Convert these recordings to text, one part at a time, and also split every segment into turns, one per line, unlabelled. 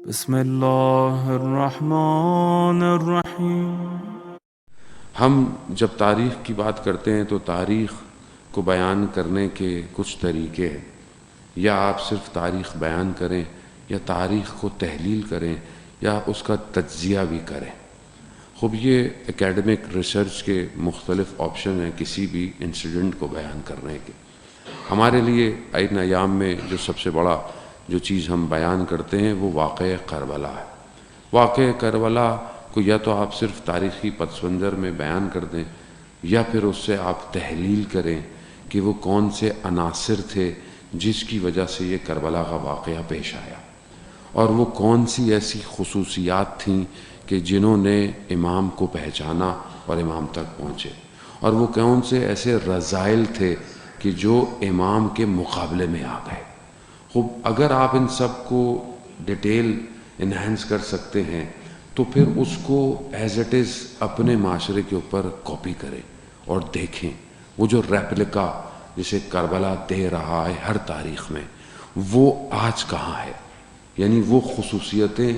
بسم اللہ الرحمن الرحیم۔
ہم جب تاریخ کی بات کرتے ہیں تو تاریخ کو بیان کرنے کے کچھ طریقے ہیں، یا آپ صرف تاریخ بیان کریں یا تاریخ کو تحلیل کریں یا اس کا تجزیہ بھی کریں۔ خوب یہ اکیڈمک ریسرچ کے مختلف آپشن ہیں کسی بھی انسیڈنٹ کو بیان کرنے کے۔ ہمارے لیے ان ایام میں جو سب سے بڑا جو چیز ہم بیان کرتے ہیں وہ واقعہ کربلا ہے۔ واقعہ کربلا کو یا تو آپ صرف تاریخی پس منظر میں بیان کر دیں یا پھر اس سے آپ تحلیل کریں کہ وہ کون سے عناصر تھے جس کی وجہ سے یہ کربلا کا واقعہ پیش آیا، اور وہ کون سی ایسی خصوصیات تھیں کہ جنہوں نے امام کو پہچانا اور امام تک پہنچے، اور وہ کون سے ایسے رذائل تھے کہ جو امام کے مقابلے میں آ گئے۔ خوب اگر آپ ان سب کو ڈیٹیل انہینس کر سکتے ہیں تو پھر اس کو ایز اٹ از اپنے معاشرے کے اوپر کاپی کریں اور دیکھیں وہ جو ریپلکا جسے کربلا دے رہا ہے ہر تاریخ میں، وہ آج کہاں ہے، یعنی وہ خصوصیتیں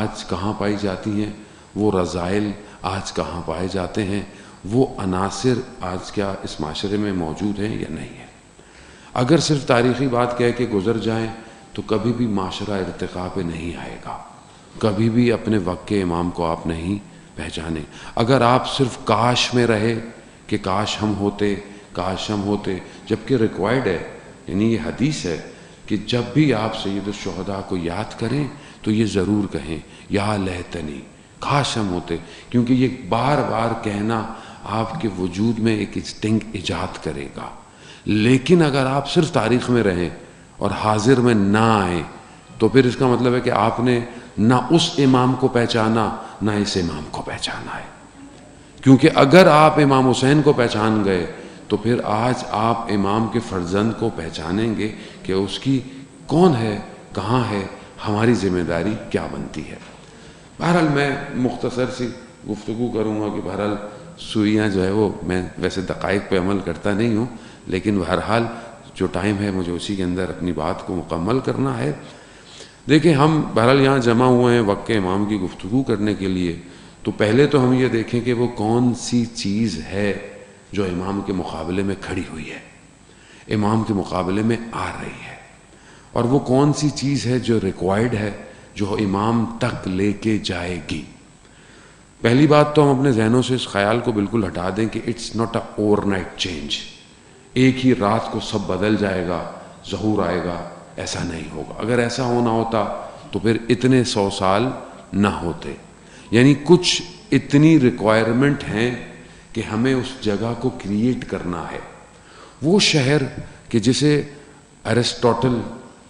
آج کہاں پائی جاتی ہیں، وہ رذائل آج کہاں پائے جاتے ہیں، وہ عناصر آج کیا اس معاشرے میں موجود ہیں یا نہیں ہے۔ اگر صرف تاریخی بات کہہ کے گزر جائیں تو کبھی بھی معاشرہ ارتقاء پہ نہیں آئے گا، کبھی بھی اپنے وقت کے امام کو آپ نہیں پہچانیں۔ اگر آپ صرف کاش میں رہے کہ کاش ہم ہوتے، جبکہ ریکوائرڈ ہے، یعنی یہ حدیث ہے کہ جب بھی آپ سید الشہداء کو یاد کریں تو یہ ضرور کہیں یا لیتنی، کاش ہم ہوتے، کیونکہ یہ بار بار کہنا آپ کے وجود میں ایک انسٹنکٹ ایجاد کرے گا۔ لیکن اگر آپ صرف تاریخ میں رہیں اور حاضر میں نہ آئیں تو پھر اس کا مطلب ہے کہ آپ نے نہ اس امام کو پہچانا نہ اس امام کو پہچانا ہے، کیونکہ اگر آپ امام حسین کو پہچان گئے تو پھر آج آپ امام کے فرزند کو پہچانیں گے کہ اس کی کون ہے، کہاں ہے، ہماری ذمہ داری کیا بنتی ہے۔ بہرحال میں مختصر سی گفتگو کروں گا کہ بہرحال سوئیاں جو ہے وہ میں ویسے دقائق پہ عمل کرتا نہیں ہوں، لیکن بہرحال جو ٹائم ہے مجھے اسی کے اندر اپنی بات کو مکمل کرنا ہے۔ دیکھیں ہم بہرحال یہاں جمع ہوئے ہیں وقت کے امام کی گفتگو کرنے کے لیے، تو پہلے تو ہم یہ دیکھیں کہ وہ کون سی چیز ہے جو امام کے مقابلے میں کھڑی ہوئی ہے، امام کے مقابلے میں آ رہی ہے، اور وہ کون سی چیز ہے جو ریکوائرڈ ہے، جو امام تک لے کے جائے گی۔ پہلی بات تو ہم اپنے ذہنوں سے اس خیال کو بالکل ہٹا دیں کہ it's not a overnight change, ایک ہی رات کو سب بدل جائے گا، ظہور آئے گا، ایسا نہیں ہوگا۔ اگر ایسا ہونا ہوتا تو پھر اتنے 100 سال نہ ہوتے، یعنی کچھ اتنی ریکوائرمنٹ ہیں کہ ہمیں اس جگہ کو کریٹ کرنا ہے۔ وہ شہر کہ جسے ارسطوٹل،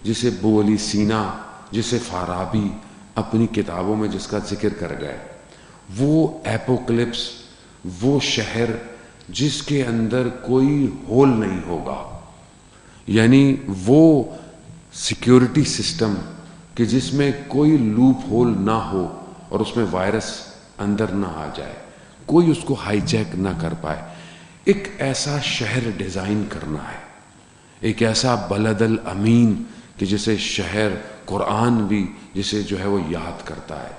جسے ابو علی سینا، جسے فارابی اپنی کتابوں میں جس کا ذکر کر گئے، وہ ایپوکلپس، وہ شہر جس کے اندر کوئی ہول نہیں ہوگا، یعنی وہ سیکیورٹی سسٹم کہ جس میں کوئی لوپ ہول نہ ہو اور اس میں وائرس اندر نہ آ جائے، کوئی اس کو ہائی جیک نہ کر پائے۔ ایک ایسا شہر ڈیزائن کرنا ہے، ایک ایسا بلد الامین کہ جسے شہر قرآن بھی جسے جو ہے وہ یاد کرتا ہے۔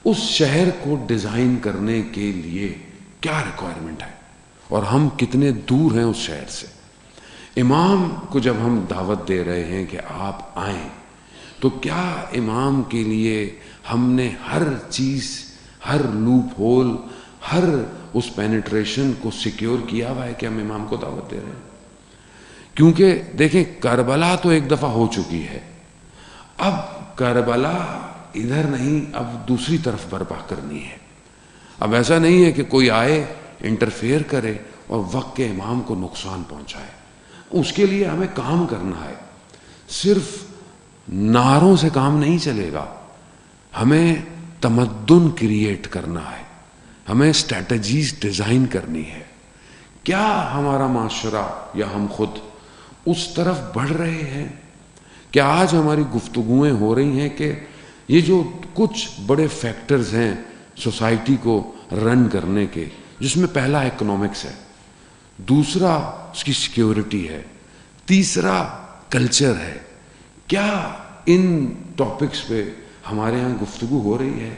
اس شہر کو ڈیزائن کرنے کے لیے کیا ریکوائرمنٹ ہے اور ہم کتنے دور ہیں اس شہر سے۔ امام کو جب ہم دعوت دے رہے ہیں کہ آپ آئیں تو کیا امام کے لیے ہم نے ہر چیز، ہر لوپ ہول، ہر اس پینیٹریشن کو سیکیور کیا ہوا ہے کہ ہم امام کو دعوت دے رہے ہیں؟ کیونکہ دیکھیں کربلا تو ایک دفعہ ہو چکی ہے، اب کربلا ادھر نہیں، اب دوسری طرف برپا کرنی ہے۔ اب ایسا نہیں ہے کہ کوئی آئے انٹرفیئر کرے اور وقت کے امام کو نقصان پہنچائے۔ اس کے لیے ہمیں کام کرنا ہے، صرف نعروں سے کام نہیں چلے گا، ہمیں تمدن کریٹ کرنا ہے، ہمیں اسٹریٹجیز ڈیزائن کرنی ہے۔ کیا ہمارا معاشرہ یا ہم خود اس طرف بڑھ رہے ہیں؟ کیا آج ہماری گفتگویں ہو رہی ہیں کہ یہ جو کچھ بڑے فیکٹرز ہیں سوسائٹی کو رن کرنے کے، جس میں پہلا اکنامکس ہے، دوسرا اس کی سیکیورٹی ہے، تیسرا کلچر ہے، کیا ان ٹاپکس پہ ہمارے ہاں گفتگو ہو رہی ہے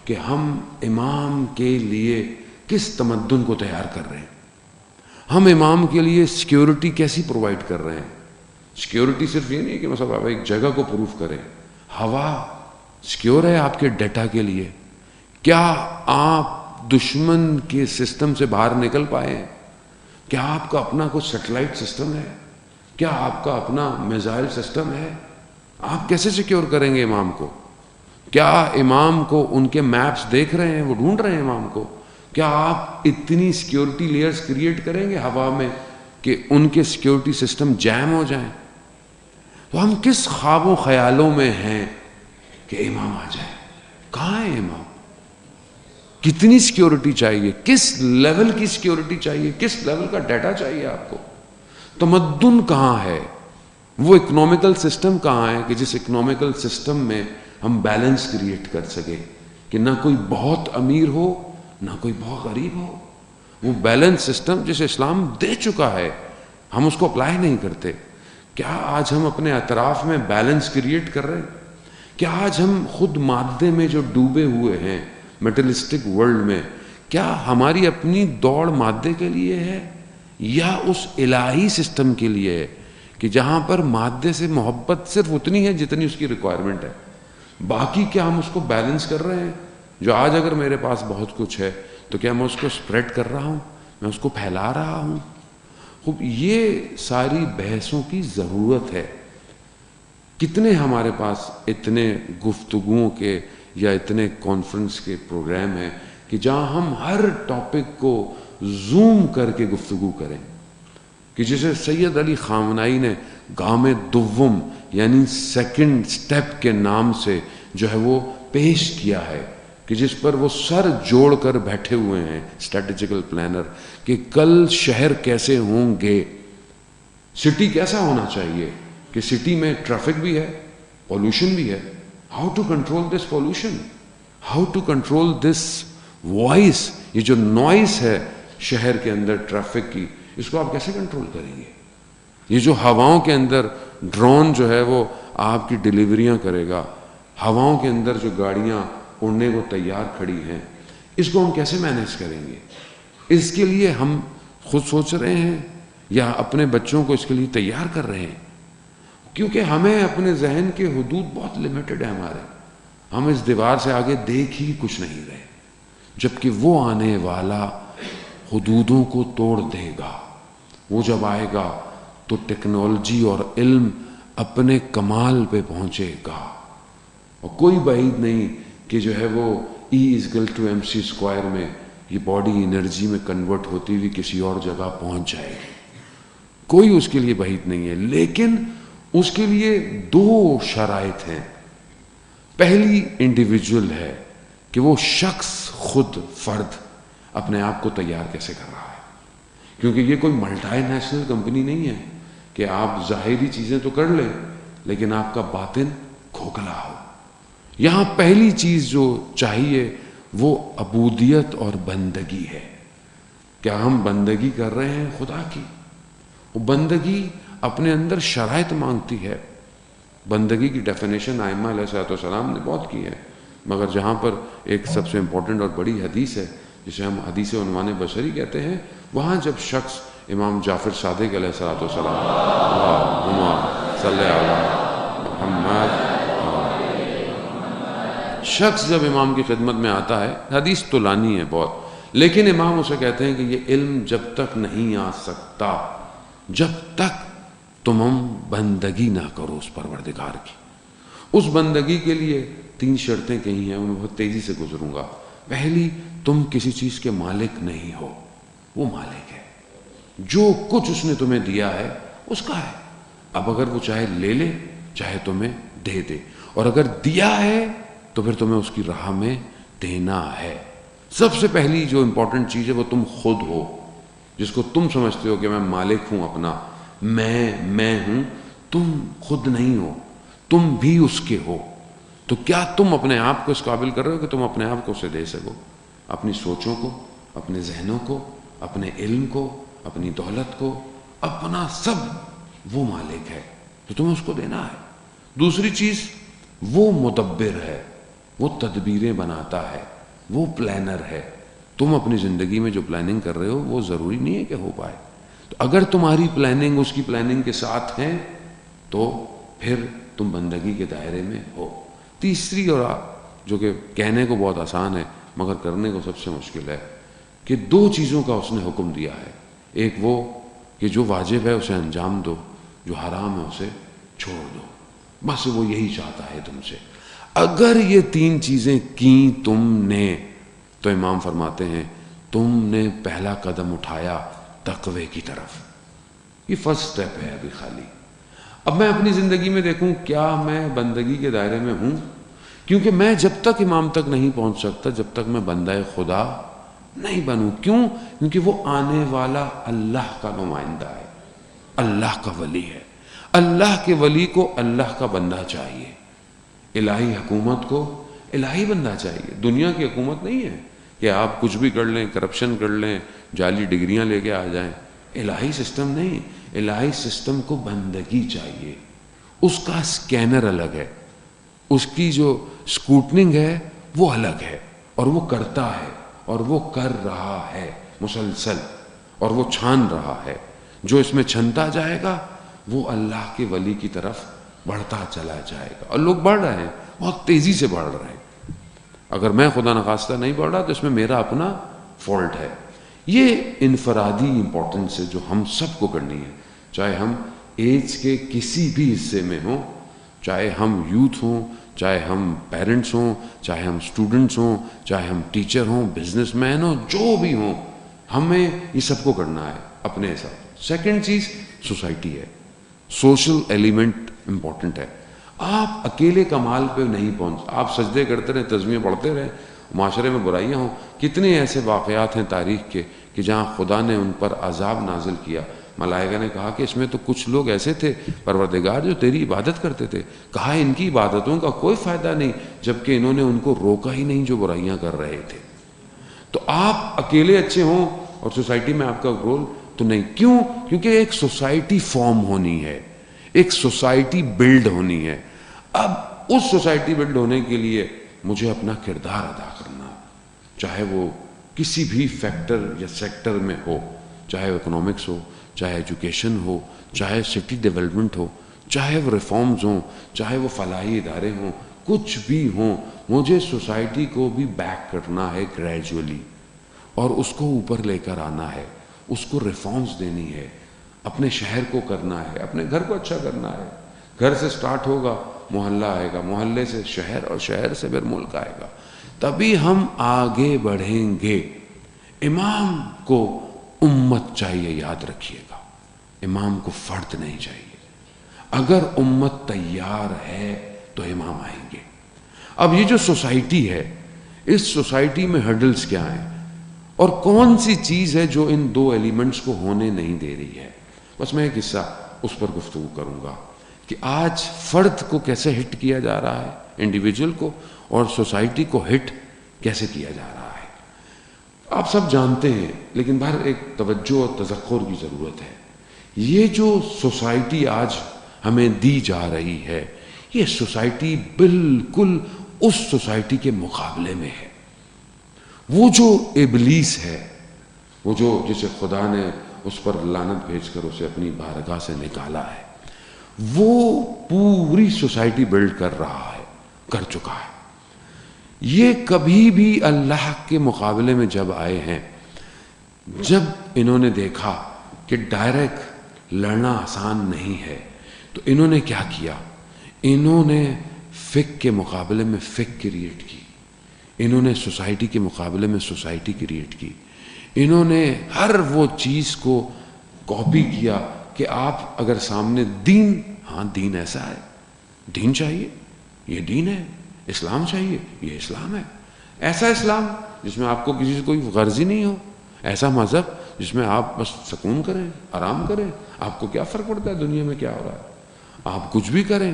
کہ ہم امام کے لیے کس تمدن کو تیار کر رہے ہیں، ہم امام کے لیے سیکیورٹی کیسی پرووائڈ کر رہے ہیں. سیکیورٹی صرف یہ نہیں کہ مثلا آپ ایک جگہ کو پروف کریں. ہوا سیکیور ہے آپ کے ڈیٹا کے لیے؟ کیا آپ دشمن کے سسٹم سے باہر نکل پائے ہیں؟ کیا آپ کا اپنا کوئی سیٹلائٹ سسٹم ہے؟ کیا آپ کا اپنا میزائل سسٹم ہے؟ آپ کیسے سیکیور کریں گے امام کو؟ کیا امام کو ان کے میپس دیکھ رہے ہیں، وہ ڈھونڈ رہے ہیں امام کو؟ کیا آپ اتنی سیکیورٹی لیئرز کریٹ کریں گے ہوا میں کہ ان کے سیکیورٹی سسٹم جیم ہو جائیں؟ تو ہم کس خواب و خیالوں میں ہیں کہ امام آ جائے؟ کہاں ہے امام؟ کتنی سیکیورٹی چاہیے؟ کس لیول کی سیکیورٹی چاہیے؟ کس لیول کا ڈیٹا چاہیے آپ کو؟ تمدن کہاں ہے؟ وہ اکنامیکل سسٹم کہاں ہے کہ جس اکنامیکل سسٹم میں ہم بیلنس کریٹ کر سکے کہ نہ کوئی بہت امیر ہو نہ کوئی بہت غریب ہو؟ وہ بیلنس سسٹم جسے اسلام دے چکا ہے، ہم اس کو اپلائی نہیں کرتے. کیا آج ہم اپنے اطراف میں بیلنس کریٹ کر رہے ہیں؟ کیا آج ہم خود مادے میں جو ڈوبے ہوئے ہیں، میٹلسٹک ورلڈ میں، کیا ہماری اپنی دوڑ مادے کے لیے ہے یا اس الہی سسٹم کے لیے ہے کہ جہاں پر مادے سے محبت صرف اتنی ہے جتنی اس کی ریکوائرمنٹ ہے؟ باقی کیا ہم اس کو بیلنس کر رہے ہیں؟ جو آج اگر میرے پاس بہت کچھ ہے تو کیا میں اس کو اسپریڈ کر رہا ہوں، میں اس کو پھیلا رہا ہوں؟ خوب یہ ساری بحثوں کی ضرورت ہے. کتنے ہمارے پاس اتنے گفتگوؤں کے یا اتنے کانفرنس کے پروگرام ہیں کہ جہاں ہم ہر ٹاپک کو زوم کر کے گفتگو کریں، کہ جسے سید علی خامنائی نے گام دوم یعنی سیکنڈ سٹیپ کے نام سے جو ہے وہ پیش کیا ہے، کہ جس پر وہ سر جوڑ کر بیٹھے ہوئے ہیں اسٹریٹجیکل پلانر، کہ کل شہر کیسے ہوں گے، سٹی کیسا ہونا چاہیے، کہ سٹی میں ٹریفک بھی ہے، پولوشن بھی ہے. How to control this pollution, how to control this voice, یہ جو نوائز ہے شہر کے اندر ٹریفک کی، اس کو آپ کیسے کنٹرول کریں گے؟ یہ جو ہواؤں کے اندر ڈرون جو ہے وہ آپ کی ڈیلیوریاں کرے گا، ہواؤں کے اندر جو گاڑیاں اڑنے کو تیار کھڑی ہیں، اس کو ہم کیسے مینیج کریں گے؟ اس کے لیے ہم خود سوچ رہے ہیں یا اپنے بچوں کو اس کے لیے تیار کر رہے ہیں؟ کیونکہ ہمیں اپنے ذہن کے حدود بہت لمیٹڈ ہیں ہمارے، ہم اس دیوار سے آگے دیکھ ہی کچھ نہیں رہے، جبکہ وہ آنے والا حدودوں کو توڑ دے گا. وہ جب آئے گا تو ٹیکنالوجی اور علم اپنے کمال پہ پہنچے گا، اور کوئی بعید نہیں کہ جو ہے وہ E=mc² میں یہ باڈی انرجی میں کنورٹ ہوتی ہوئی کسی اور جگہ پہنچ جائے گی. کوئی اس کے لیے بعید نہیں ہے، لیکن اس کے لیے دو شرائط ہیں. پہلی انڈیویجول ہے کہ وہ شخص خود فرد اپنے آپ کو تیار کیسے کر رہا ہے، کیونکہ یہ کوئی ملٹی نیشنل کمپنی نہیں ہے کہ آپ ظاہری چیزیں تو کر لیں لیکن آپ کا باطن کھوکھلا ہو. یہاں پہلی چیز جو چاہیے وہ عبودیت اور بندگی ہے. کیا ہم بندگی کر رہے ہیں خدا کی؟ وہ بندگی اپنے اندر شرائط مانگتی ہے. بندگی کی ڈیفینیشن ائمہ علیہ السلام نے بہت کی ہے، مگر جہاں پر ایک سب سے امپورٹنٹ اور بڑی حدیث ہے جسے ہم حدیث عنوان بصری کہتے ہیں، وہاں جب شخص امام جعفر صادق علیہ السلام اللہم صلی علی محمد، شخص جب امام کی خدمت میں آتا ہے، حدیث تو لانی ہے بہت، لیکن امام اسے کہتے ہیں کہ یہ علم جب تک نہیں آ سکتا جب تک تم بندگی نہ کرو اس پروردگار کی. اس بندگی کے لیے 3 شرطیں کہی ہیں، میں بہت تیزی سے گزروں گا. پہلی، تم کسی چیز کے مالک نہیں ہو، وہ مالک ہے. جو کچھ اس نے تمہیں دیا ہے اس کا ہے، اب اگر وہ چاہے لے لے چاہے تمہیں دے دے، اور اگر دیا ہے تو پھر تمہیں اس کی راہ میں دینا ہے. سب سے پہلی جو امپورٹنٹ چیز ہے وہ تم خود ہو، جس کو تم سمجھتے ہو کہ میں مالک ہوں اپنا، میں ہوں. تم خود نہیں ہو، تم بھی اس کے ہو. تو کیا تم اپنے آپ کو اس قابل کر رہے ہو کہ تم اپنے آپ کو اسے دے سکو؟ اپنی سوچوں کو، اپنے ذہنوں کو، اپنے علم کو، اپنی دولت کو، اپنا سب وہ مالک ہے تو تمہیں اس کو دینا ہے. دوسری چیز، وہ مدبر ہے، وہ تدبیریں بناتا ہے، وہ پلانر ہے۔ تم اپنی زندگی میں جو پلاننگ کر رہے ہو وہ ضروری نہیں ہے کہ ہو پائے، تو اگر تمہاری پلاننگ اس کی پلاننگ کے ساتھ ہے تو پھر تم بندگی کے دائرے میں ہو۔ تیسری اور جو کہ کہنے کو بہت آسان ہے مگر کرنے کو سب سے مشکل ہے، کہ دو چیزوں کا اس نے حکم دیا ہے۔ ایک وہ کہ جو واجب ہے اسے انجام دو، جو حرام ہے اسے چھوڑ دو، بس وہ یہی چاہتا ہے تم سے۔ اگر یہ تین چیزیں کی تم نے تو امام فرماتے ہیں تم نے پہلا قدم اٹھایا تقوی کی طرف۔ یہ فرسٹ سٹیپ ہے ابھی خالی۔ اب میں اپنی زندگی میں دیکھوں کیا میں بندگی کے دائرے میں ہوں، کیونکہ میں جب تک امام تک نہیں پہنچ سکتا جب تک میں بندہ خدا نہیں بنوں۔ کیوں؟ کیونکہ وہ آنے والا اللہ کا نمائندہ ہے، اللہ کا ولی ہے۔ اللہ کے ولی کو اللہ کا بندہ چاہیے، الہی حکومت کو الہی بندہ چاہیے۔ دنیا کی حکومت نہیں ہے کہ آپ کچھ بھی کر لیں، کرپشن کر لیں، جعلی ڈگریاں لے کے آ جائیں۔ الہی سسٹم نہیں، الہی سسٹم کو بندگی چاہیے۔ اس کا سکینر الگ ہے، اس کی جو سکوٹنگ ہے وہ الگ ہے، اور وہ کرتا ہے اور وہ کر رہا ہے مسلسل، اور وہ چھان رہا ہے۔ جو اس میں چھنتا جائے گا وہ اللہ کے ولی کی طرف بڑھتا چلا جائے گا، اور لوگ بڑھ رہے ہیں، بہت تیزی سے بڑھ رہے ہیں۔ اگر میں خدا نخواستہ نہیں بڑھ رہا تو اس میں میرا اپنا فالٹ ہے۔ یہ انفرادی امپورٹنس ہے جو ہم سب کو کرنی ہے، چاہے ہم ایج کے کسی بھی حصے میں ہوں، چاہے ہم یوتھ ہوں، چاہے ہم پیرنٹس ہوں، چاہے ہم اسٹوڈنٹس ہوں، چاہے ہم ٹیچر ہوں، بزنس مین ہوں، جو بھی ہوں، ہمیں یہ سب کو کرنا ہے اپنے حساب۔ سیکنڈ چیز سوسائٹی ہے، سوشل ایلیمنٹ امپورٹنٹ ہے۔ آپ اکیلے کمال پہ نہیں پہنچ، آپ سجدے کرتے رہیں، تسبیحیں پڑھتے رہیں، معاشرے میں برائیاں ہوں۔ کتنے ایسے واقعات ہیں تاریخ کے کہ جہاں خدا نے ان پر عذاب نازل کیا، ملائکہ نے کہا کہ اس میں تو کچھ لوگ ایسے تھے پروردگار جو تیری عبادت کرتے تھے، کہا ان کی عبادتوں کا کوئی فائدہ نہیں جبکہ انہوں نے ان کو روکا ہی نہیں جو برائیاں کر رہے تھے۔ تو آپ اکیلے اچھے ہوں اور سوسائٹی میں آپ کا رول تو نہیں۔ کیوں؟ کیونکہ ایک سوسائٹی فارم ہونی ہے، ایک سوسائٹی بلڈ ہونی ہے۔ اب اس سوسائٹی بلڈ ہونے کے لیے مجھے اپنا کردار ادا کرنا، چاہے وہ کسی بھی فیکٹر یا سیکٹر میں ہو، چاہے وہ اکنامکس ہو، چاہے ایجوکیشن ہو، چاہے سٹی ڈیولپمنٹ ہو، چاہے وہ ریفارمز ہوں، چاہے وہ فلاحی ادارے ہوں، کچھ بھی ہوں، مجھے سوسائٹی کو بھی بیک کرنا ہے گریجولی، اور اس کو اوپر لے کر آنا ہے، اس کو ریفارمز دینی ہے، اپنے شہر کو کرنا ہے، اپنے گھر کو اچھا کرنا ہے۔ گھر سے سٹارٹ ہوگا، محلہ آئے گا، محلے سے شہر، اور شہر سے پھر ملک آئے گا، تبھی ہم آگے بڑھیں گے۔ امام کو امت چاہیے، یاد رکھیے گا، امام کو فرد نہیں چاہیے۔ اگر امت تیار ہے تو امام آئیں گے۔ اب یہ جو سوسائٹی ہے، اس سوسائٹی میں ہرڈلز کیا ہیں اور کون سی چیز ہے جو ان دو ایلیمنٹس کو ہونے نہیں دے رہی ہے؟ بس میں ایک حصہ اس پر گفتگو کروں گا کہ آج فرد کو کیسے ہٹ کیا جا رہا ہے، انڈیویجول کو، اور سوسائٹی کو ہٹ کیسے کیا جا رہا ہے۔ آپ سب جانتے ہیں، لیکن باہر ایک توجہ اور تذکر کی ضرورت ہے۔ یہ جو سوسائٹی آج ہمیں دی جا رہی ہے، یہ سوسائٹی بالکل اس سوسائٹی کے مقابلے میں ہے۔ وہ جو ابلیس ہے، وہ جو جسے خدا نے اس پر لعنت بھیج کر اسے اپنی بارگاہ سے نکالا ہے، وہ پوری سوسائٹی بلڈ کر رہا ہے، کر چکا ہے۔ یہ کبھی بھی اللہ کے مقابلے میں جب آئے ہیں، جب انہوں نے دیکھا کہ ڈائریکٹ لڑنا آسان نہیں ہے، تو انہوں نے کیا کیا؟ انہوں نے فقہ کے مقابلے میں فقہ کریٹ کی، انہوں نے سوسائٹی کے مقابلے میں سوسائٹی کریٹ کی، انہوں نے ہر وہ چیز کو کاپی کیا کہ آپ اگر سامنے دین، ہاں دین ایسا ہے، دین چاہیے، یہ دین ہے، اسلام چاہیے، یہ اسلام ہے، ایسا اسلام جس میں آپ کو کسی سے کوئی غرض ہی نہیں ہو، ایسا مذہب جس میں آپ بس سکون کریں، آرام کریں، آپ کو کیا فرق پڑتا ہے دنیا میں کیا ہو رہا ہے، آپ کچھ بھی کریں۔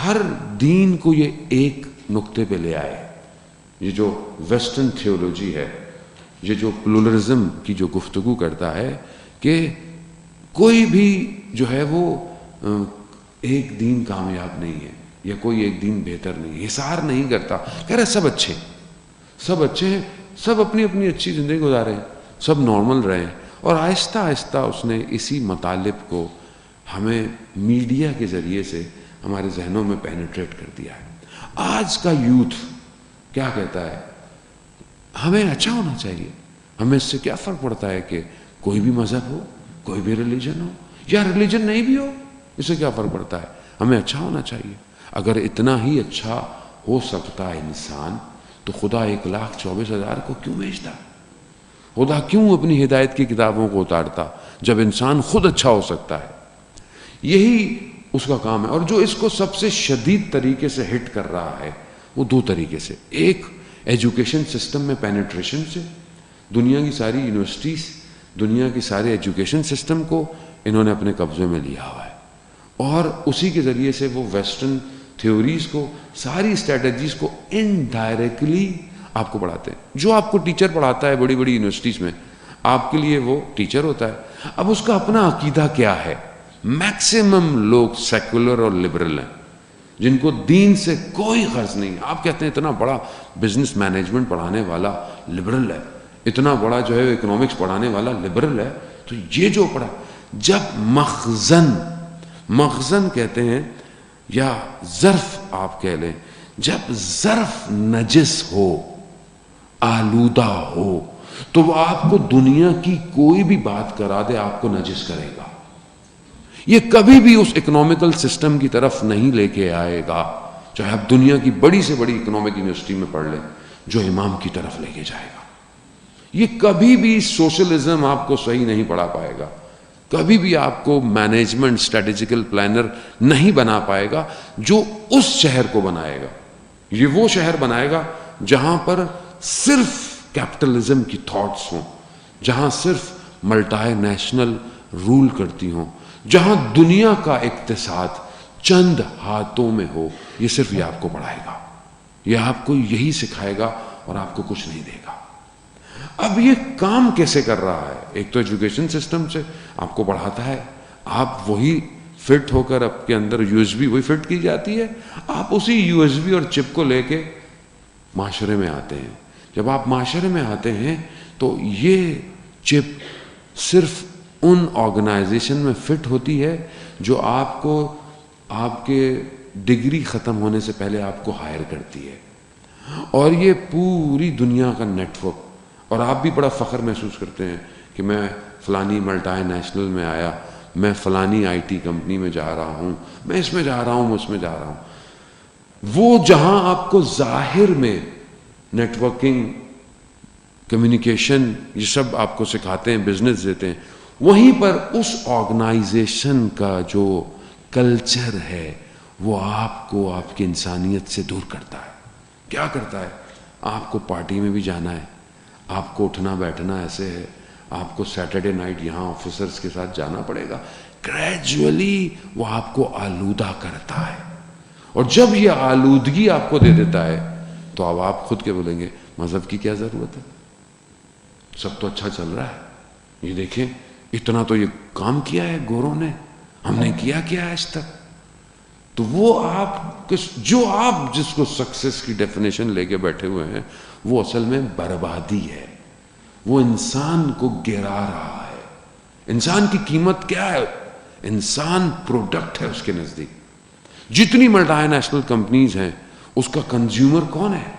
ہر دین کو یہ ایک نقطے پہ لے آئے۔ یہ جو ویسٹرن تھیولوجی ہے، یہ جو پلورلزم کی جو گفتگو کرتا ہے کہ کوئی بھی جو ہے وہ ایک دین کامیاب نہیں ہے، یا کوئی ایک دین بہتر نہیں، حصار نہیں کرتا، کہہ رہے سب اچھے ہیں، سب اپنی اپنی اچھی زندگی گزارے ہیں، سب نارمل رہے ہیں. اور آہستہ آہستہ اس نے اسی مطالب کو ہمیں میڈیا کے ذریعے سے ہمارے ذہنوں میں پینیٹریٹ کر دیا ہے. آج کا یوتھ کیا کہتا ہے؟ ہمیں اچھا ہونا چاہیے، ہمیں اس سے کیا فرق پڑتا ہے کہ کوئی بھی مذہب ہو، کوئی بھی ریلیجن ہو، یا ریلیجن نہیں بھی ہو، اس سے کیا فرق پڑتا ہے؟ ہمیں اچھا ہونا چاہیے. اگر اتنا ہی اچھا ہو سکتا ہے انسان تو خدا 1,24,000 کو کیوں بھیجتا؟ خدا کیوں اپنی ہدایت کی کتابوں کو اتارتا جب انسان خود اچھا ہو سکتا ہے؟ یہی اس کا کام ہے. اور جو اس کو سب سے شدید طریقے سے ہٹ کر رہا ہے وہ دو طریقے سے. ایک ایجوکیشن سسٹم میں پینیٹریشن سے، دنیا کی ساری یونیورسٹیز، دنیا کی سارے ایجوکیشن سسٹم کو انہوں نے اپنے قبضے میں لیا ہوا ہے، اور اسی کے ذریعے سے وہ ویسٹرن تھیوریز کو، ساری اسٹریٹجیز کو انڈائریکٹلی آپ کو پڑھاتے ہیں. جو آپ کو ٹیچر پڑھاتا ہے بڑی بڑی یونیورسٹیز میں، آپ کے لیے وہ ٹیچر ہوتا ہے. اب اس کا اپنا عقیدہ کیا ہے؟ میکسیمم لوگ سیکولر اور لبرل ہیں، جن کو دین سے کوئی غرض نہیں. آپ کہتے ہیں اتنا بڑا بزنس مینجمنٹ پڑھانے والا لبرل ہے، اتنا بڑا جو ہے اکنامکس پڑھانے والا لبرل ہے، تو یہ جو پڑھا، جب مخزن کہتے ہیں یا ظرف آپ کہہ لیں، جب ظرف نجس ہو، آلودہ ہو، تو وہ آپ کو دنیا کی کوئی بھی بات کرا دے آپ کو نجس کرے گا. یہ کبھی بھی اس اکنامیکل سسٹم کی طرف نہیں لے کے آئے گا، چاہے آپ دنیا کی بڑی سے بڑی اکنامک یونیورسٹی میں پڑھ لیں، جو امام کی طرف لے کے جائے گا. یہ کبھی بھی سوشلزم آپ کو صحیح نہیں پڑھا پائے گا، کبھی بھی آپ کو مینجمنٹ اسٹریٹجیکل پلانر نہیں بنا پائے گا جو اس شہر کو بنائے گا. یہ وہ شہر بنائے گا جہاں پر صرف کیپٹلزم کی تھاٹس ہوں، جہاں صرف ملٹائی نیشنل رول کرتی ہوں، جہاں دنیا کا اقتصاد چند ہاتھوں میں ہو. یہ صرف یہ آپ کو پڑھائے گا، یہ آپ کو یہی سکھائے گا اور آپ کو کچھ نہیں دے گا. اب یہ کام کیسے کر رہا ہے؟ ایک تو ایجوکیشن سسٹم سے آپ کو پڑھاتا ہے، آپ وہی فٹ ہو کر آپ کے اندر یو ایس بی وہی فٹ کی جاتی ہے، آپ اسی یو ایس بی اور چپ کو لے کے معاشرے میں آتے ہیں. جب آپ معاشرے میں آتے ہیں تو یہ چپ صرف ان آرگنائزیشن میں فٹ ہوتی ہے جو آپ کو آپ کے ڈگری ختم ہونے سے پہلے آپ کو ہائر کرتی ہے، اور یہ پوری دنیا کا نیٹ ورک. اور آپ بھی بڑا فخر محسوس کرتے ہیں کہ میں فلانی ملٹائی نیشنل میں آیا، میں فلانی آئی ٹی کمپنی میں جا رہا ہوں، میں اس میں جا رہا ہوں، میں اس میں جا رہا ہوں. وہ جہاں آپ کو ظاہر میں نیٹ ورکنگ، کمیونیکیشن، یہ سب آپ کو سکھاتے ہیں، بزنس دیتے ہیں، وہیں پر اس آرگنائزیشن کا جو کلچر ہے وہ آپ کو آپ کی انسانیت سے دور کرتا ہے. کیا کرتا ہے؟ آپ کو پارٹی میں بھی جانا ہے، آپ کو اٹھنا بیٹھنا ایسے ہے، آپ کو سیٹرڈے نائٹ یہاں آفیسرز کے ساتھ جانا پڑے گا. گریجولی وہ آپ کو آلودہ کرتا ہے، اور جب یہ آلودگی آپ کو دے دیتا ہے تو اب آپ خود کے بولیں گے مذہب کی کیا ضرورت ہے، سب تو اچھا چل رہا ہے. یہ دیکھیں اتنا تو یہ کام کیا ہے گوروں نے، ہم نے کیا آج تک. تو وہ آپ جس کو سکسیس کی ڈیفینیشن لے کے بیٹھے ہوئے ہیں، وہ اصل میں بربادی ہے. وہ انسان کو گرا رہا ہے. انسان کی قیمت کیا ہے؟ انسان پروڈکٹ ہے اس کے نزدیک. جتنی ملٹائی نیشنل کمپنیز ہیں اس کا کنزیومر کون ہے؟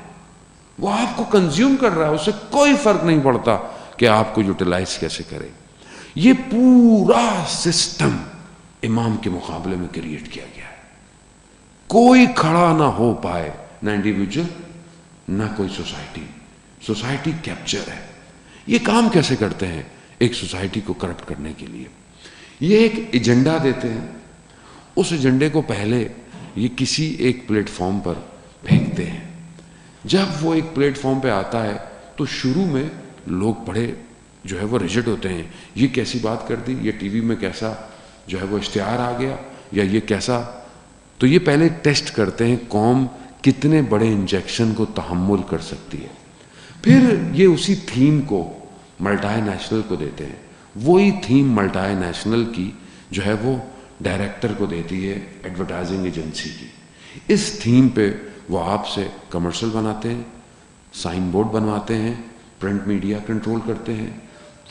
وہ آپ کو کنزیوم کر رہا ہے، اسے کوئی فرق نہیں پڑتا کہ آپ کو یوٹیلائز کیسے کرے. یہ پورا سسٹم امام کے مقابلے میں کریٹ کیا گیا ہے. کوئی کھڑا نہ ہو پائے، نہ انڈیویجول نہ کوئی سوسائٹی کیپچر ہے. یہ کام کیسے کرتے ہیں؟ ایک سوسائٹی کو کرپٹ کرنے کے لیے یہ ایک ایجنڈا دیتے ہیں. اس ایجنڈے کو پہلے یہ کسی ایک پلیٹ فارم پر پھینکتے ہیں. جب وہ ایک پلیٹ فارم پہ آتا ہے تو شروع میں لوگ بڑے جو ہے وہ ریجڈ ہوتے ہیں. یہ کیسی بات کر دی، یہ ٹی وی میں کیسا جو ہے وہ اشتہار آ گیا، یا یہ کیسا. تو یہ پہلے ٹیسٹ کرتے ہیں قوم کتنے بڑے انجیکشن کو تحمل کر سکتی ہے. پھر یہ اسی تھیم کو ملٹائی نیشنل کو دیتے ہیں. وہی تھیم ملٹائی نیشنل کی جو ہے وہ ڈائریکٹر کو دیتی ہے ایڈورٹائزنگ ایجنسی کی. اس تھیم پہ وہ آپ سے کمرشل بناتے ہیں، سائن بورڈ بنواتے ہیں، پرنٹ میڈیا کنٹرول کرتے ہیں.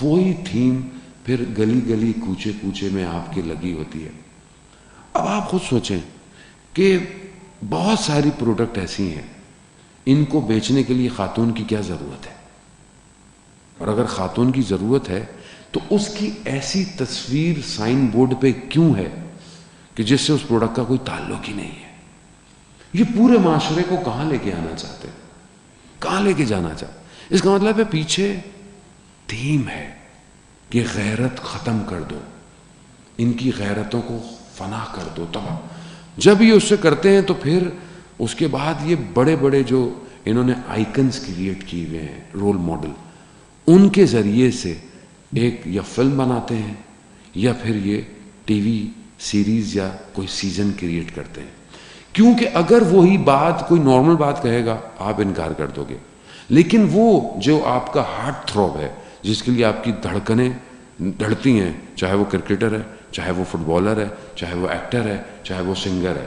وہی تھیم پھر گلی گلی کوچے کوچے میں آپ کی لگی ہوتی ہے. اب آپ خود سوچیں کہ بہت ساری پروڈکٹ ایسی ہیں، ان کو بیچنے کے لیے خاتون کی کیا ضرورت ہے؟ اور اگر خاتون کی ضرورت ہے تو اس کی ایسی تصویر سائن بورڈ پہ کیوں ہے کہ جس سے اس پروڈکٹ کا کوئی تعلق ہی نہیں ہے؟ یہ پورے معاشرے کو کہاں لے کے آنا چاہتے ہیں، کہاں لے کے جانا چاہتے؟ اس کا مطلب ہے پیچھے تھیم ہے کہ غیرت ختم کر دو، ان کی غیرتوں کو فنا کر دو، تباہ. جب یہ اس سے کرتے ہیں تو پھر اس کے بعد یہ بڑے بڑے جو انہوں نے آئیکنز کریٹ کیے ہوئے ہیں، رول ماڈل، ان کے ذریعے سے ایک یا فلم بناتے ہیں یا پھر یہ ٹی وی سیریز یا کوئی سیزن کریٹ کرتے ہیں. کیونکہ اگر وہی بات کوئی نارمل بات کہے گا آپ انکار کر دو گے، لیکن وہ جو آپ کا ہارٹ تھروب ہے، جس کے لیے آپ کی دھڑکنیں دھڑتی ہیں، چاہے وہ کرکٹر ہے، چاہے وہ فٹ بالر ہے، چاہے وہ ایکٹر ہے، چاہے وہ سنگر ہے،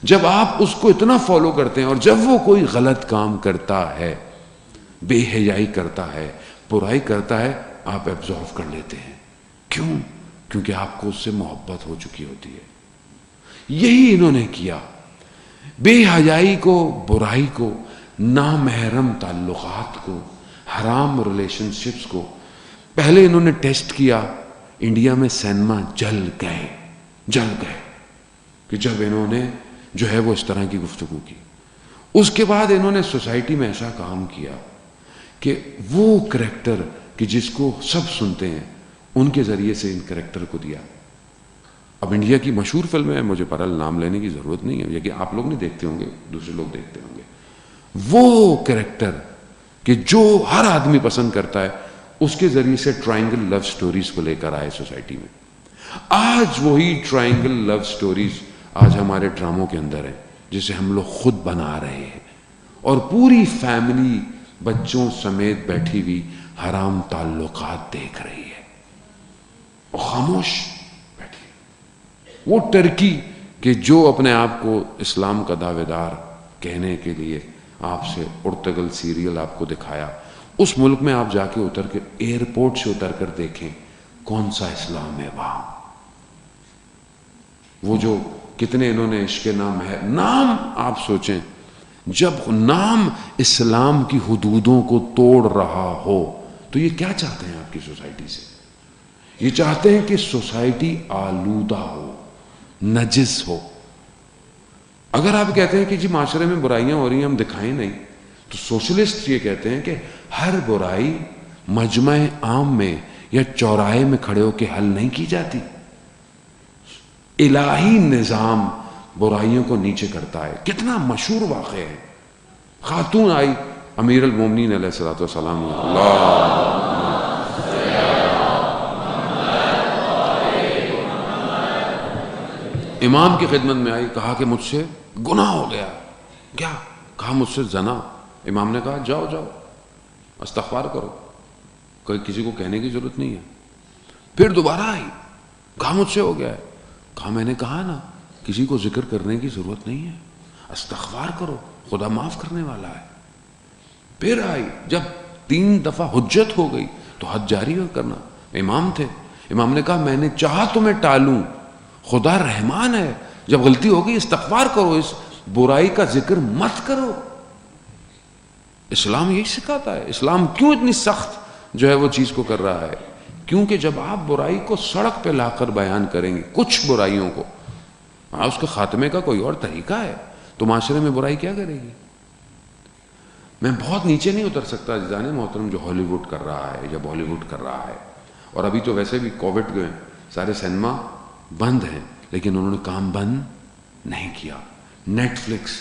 جب آپ اس کو اتنا فالو کرتے ہیں اور جب وہ کوئی غلط کام کرتا ہے، بے حیائی کرتا ہے، برائی کرتا ہے، آپ ایبزارو کر لیتے ہیں. کیوں؟ کیونکہ آپ کو اس سے محبت ہو چکی ہوتی ہے. یہی انہوں نے کیا، بے حیائی کو، برائی کو، نامحرم تعلقات کو، حرام ریلیشن شپس کو پہلے انہوں نے ٹیسٹ کیا. انڈیا میں سینما جل گئے کہ جب انہوں نے جو ہے وہ اس طرح کی گفتگو کی. اس کے بعد انہوں نے سوسائٹی میں ایسا کام کیا کہ وہ کریکٹر کہ جس کو سب سنتے ہیں، ان کے ذریعے سے ان کریکٹر کو دیا. اب انڈیا کی مشہور فلمیں ہیں، مجھے بہرحال نام لینے کی ضرورت نہیں ہے، یہ کہ آپ لوگ نہیں دیکھتے ہوں گے، دوسرے لوگ دیکھتے ہوں گے. وہ کریکٹر کہ جو ہر آدمی پسند کرتا ہے، اس کے ذریعے سے ٹرائنگل لو سٹوریز کو لے کر آئے سوسائٹی میں. آج وہی ٹرائنگل لو سٹوریز آج ہمارے ڈراموں کے اندر ہیں، جسے ہم لوگ خود بنا رہے ہیں، اور پوری فیملی بچوں سمیت بیٹھی ہوئی حرام تعلقات دیکھ رہی ہے اور خاموش بیٹھی. وہ ٹرکی کہ جو اپنے آپ کو اسلام کا دعوے دار کہنے کے لیے آپ سے ارطغرل سیریل آپ کو دکھایا، اس ملک میں آپ جا کے اتر کے ایئرپورٹ سے اتر کر دیکھیں کون سا اسلام ہے وہاں. وہ جو کتنے انہوں نے عشق نام ہے، نام آپ سوچیں، جب نام اسلام کی حدودوں کو توڑ رہا ہو تو یہ کیا چاہتے ہیں آپ کی سوسائٹی سے؟ یہ چاہتے ہیں کہ سوسائٹی آلودہ ہو، نجس ہو. اگر آپ کہتے ہیں کہ جی معاشرے میں برائیاں ہو رہی ہیں، ہم دکھائیں نہیں، تو سوشلسٹ یہ کہتے ہیں کہ ہر برائی مجمع عام میں یا چوراہے میں کھڑے ہو کے حل نہیں کی جاتی. الہی نظام برائیوں کو نیچے کرتا ہے. کتنا مشہور واقعہ ہے. خاتون آئی امیر المومنین علیہ الصلوۃ والسلام، امام کی خدمت میں آئی، کہا کہ مجھ سے گناہ ہو گیا. کیا؟ کہا مجھ سے زنا. امام نے کہا جاؤ استغفار کرو، کوئی کسی کو کہنے کی ضرورت نہیں ہے. پھر دوبارہ آئی، کہا مجھ سے ہو گیا ہے. کہا میں نے کہا نا کسی کو ذکر کرنے کی ضرورت نہیں ہے، استغفار کرو، خدا معاف کرنے والا ہے. پھر آئی، جب 3 دفعہ حجت ہو گئی تو حد جاری ہو کرنا. امام تھے، امام نے کہا میں نے چاہا تمہیں ٹالوں، خدا رحمان ہے، جب غلطی ہوگی استغفار کرو، اس برائی کا ذکر مت کرو. اسلام یہی سکھاتا ہے. اسلام کیوں اتنی سخت جو ہے وہ چیز کو کر رہا ہے؟ کیونکہ جب آپ برائی کو سڑک پہ لا کر بیان کریں گے، کچھ برائیوں کو، اس کے خاتمے کا کوئی اور طریقہ ہے، تو معاشرے میں برائی کیا کرے گی؟ میں بہت نیچے نہیں اتر سکتا جان محترم، جو ہالی ووڈ کر رہا ہے یا بالی ووڈ کر رہا ہے. اور ابھی تو ویسے بھی کووڈ گئے، سارے سینما بند ہیں، لیکن انہوں نے کام بند نہیں کیا. نیٹ فلکس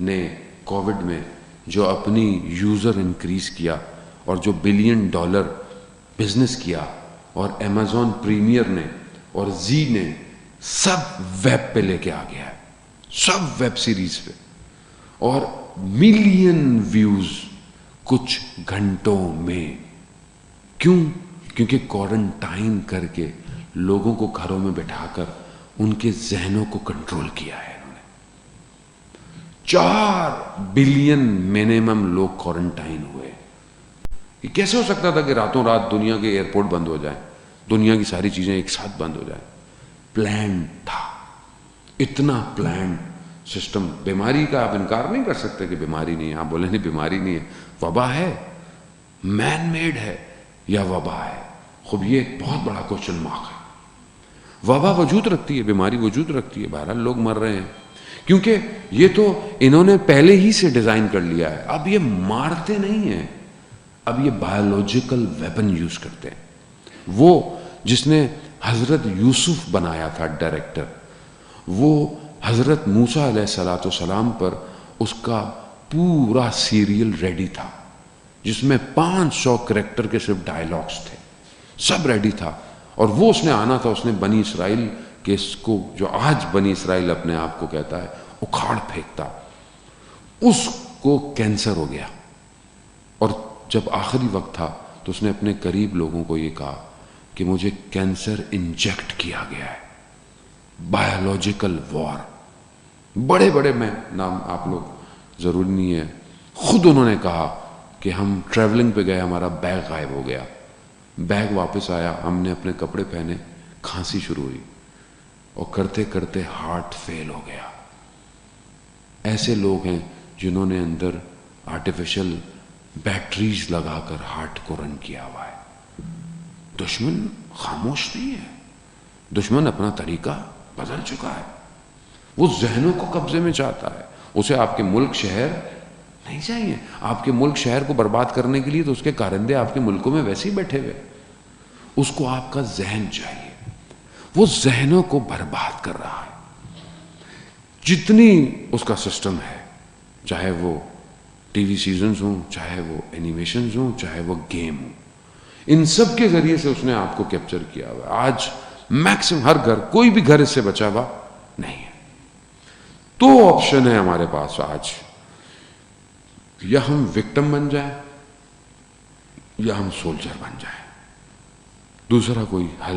نے کووڈ میں جو اپنی یوزر انکریز کیا اور جو $1 بلین بزنس کیا، اور ایمیزون پریمیئر نے اور زی نے سب ویب پہ لے کے آ گیا ہے، سب ویب سیریز پہ، اور ملین ویوز کچھ گھنٹوں میں. کیوں؟ کیونکہ کوارنٹائن کر کے لوگوں کو گھروں میں بٹھا کر ان کے ذہنوں کو کنٹرول کیا ہے انہوں نے. 4 بلین منیمم لوگ کوارنٹائن ہوئے. یہ کیسے ہو سکتا تھا کہ راتوں رات دنیا کے ایئرپورٹ بند ہو جائیں, دنیا کی ساری چیزیں ایک ساتھ بند ہو جائیں؟ پلان تھا, اتنا پلان سسٹم. بیماری کا آپ انکار نہیں کر سکتے کہ بیماری نہیں ہے. آپ بولیں نہیں بیماری نہیں ہے, وبا ہے, مین میڈ ہے یا وبا ہے؟ خب یہ ایک بہت بڑا کوشچن مارک ہے. وبا وجود رکھتی ہے, بیماری وجود رکھتی ہے, بہرحال لوگ مر رہے ہیں, کیونکہ یہ تو انہوں نے پہلے ہی سے ڈیزائن کر لیا ہے. اب یہ مارتے نہیں ہیں, اب یہ بایولوجیکل ویپن یوز کرتے ہیں. وہ جس نے حضرت یوسف بنایا تھا ڈائریکٹر, وہ حضرت موسیٰ علیہ السلام پر اس کا پورا سیریل ریڈی تھا, جس میں 500 کریکٹر کے صرف ڈائیلاگز تھے, سب ریڈی تھا. اور وہ اس نے آنا تھا, اس نے بنی اسرائیل کے اس کو جو آج بنی اسرائیل اپنے آپ کو کہتا ہے اکھاڑ پھینکتا. اس کو کینسر ہو گیا, اور جب آخری وقت تھا تو اس نے اپنے قریب لوگوں کو یہ کہا کہ مجھے کینسر انجیکٹ کیا گیا ہے. بایولوجیکل وار, بڑے بڑے, میں نام آپ لوگ ضروری نہیں ہے, خود انہوں نے کہا کہ ہم ٹریولنگ پہ گئے, ہمارا بیگ غائب ہو گیا, بیگ واپس آیا, ہم نے اپنے کپڑے پہنے, کھانسی شروع ہوئی, اور کرتے کرتے ہارٹ فیل ہو گیا. ایسے لوگ ہیں جنہوں نے اندر آرٹیفیشل بیٹریز لگا کر ہارٹ کو رن کیا ہوا ہے. دشمن خاموش نہیں ہے, دشمن اپنا طریقہ بدل چکا ہے. وہ ذہنوں کو قبضے میں چاہتا ہے. اسے آپ کے ملک شہر نہیں چاہیے. آپ کے ملک شہر کو برباد کرنے کے لیے تو اس کے کارندے آپ کے ملکوں میں ویسے ہی بیٹھے ہوئے. اس کو آپ کا ذہن چاہیے. وہ ذہنوں کو برباد کر رہا ہے. جتنی اس کا سسٹم ہے, چاہے وہ ٹی وی سیزنز ہوں, چاہے وہ اینیمیشنز ہوں, چاہے وہ گیم ہوں, ان سب کے ذریعے سے اس نے آپ کو کیپچر کیا ہوا ہے. آج میکسیمم ہر گھر, کوئی بھی گھر اس سے بچا ہوا نہیں ہے. 2 آپشن ہے ہمارے پاس آج, یا ہم وکٹم بن جائیں یا ہم سولجر بن جائیں. دوسرا کوئی حل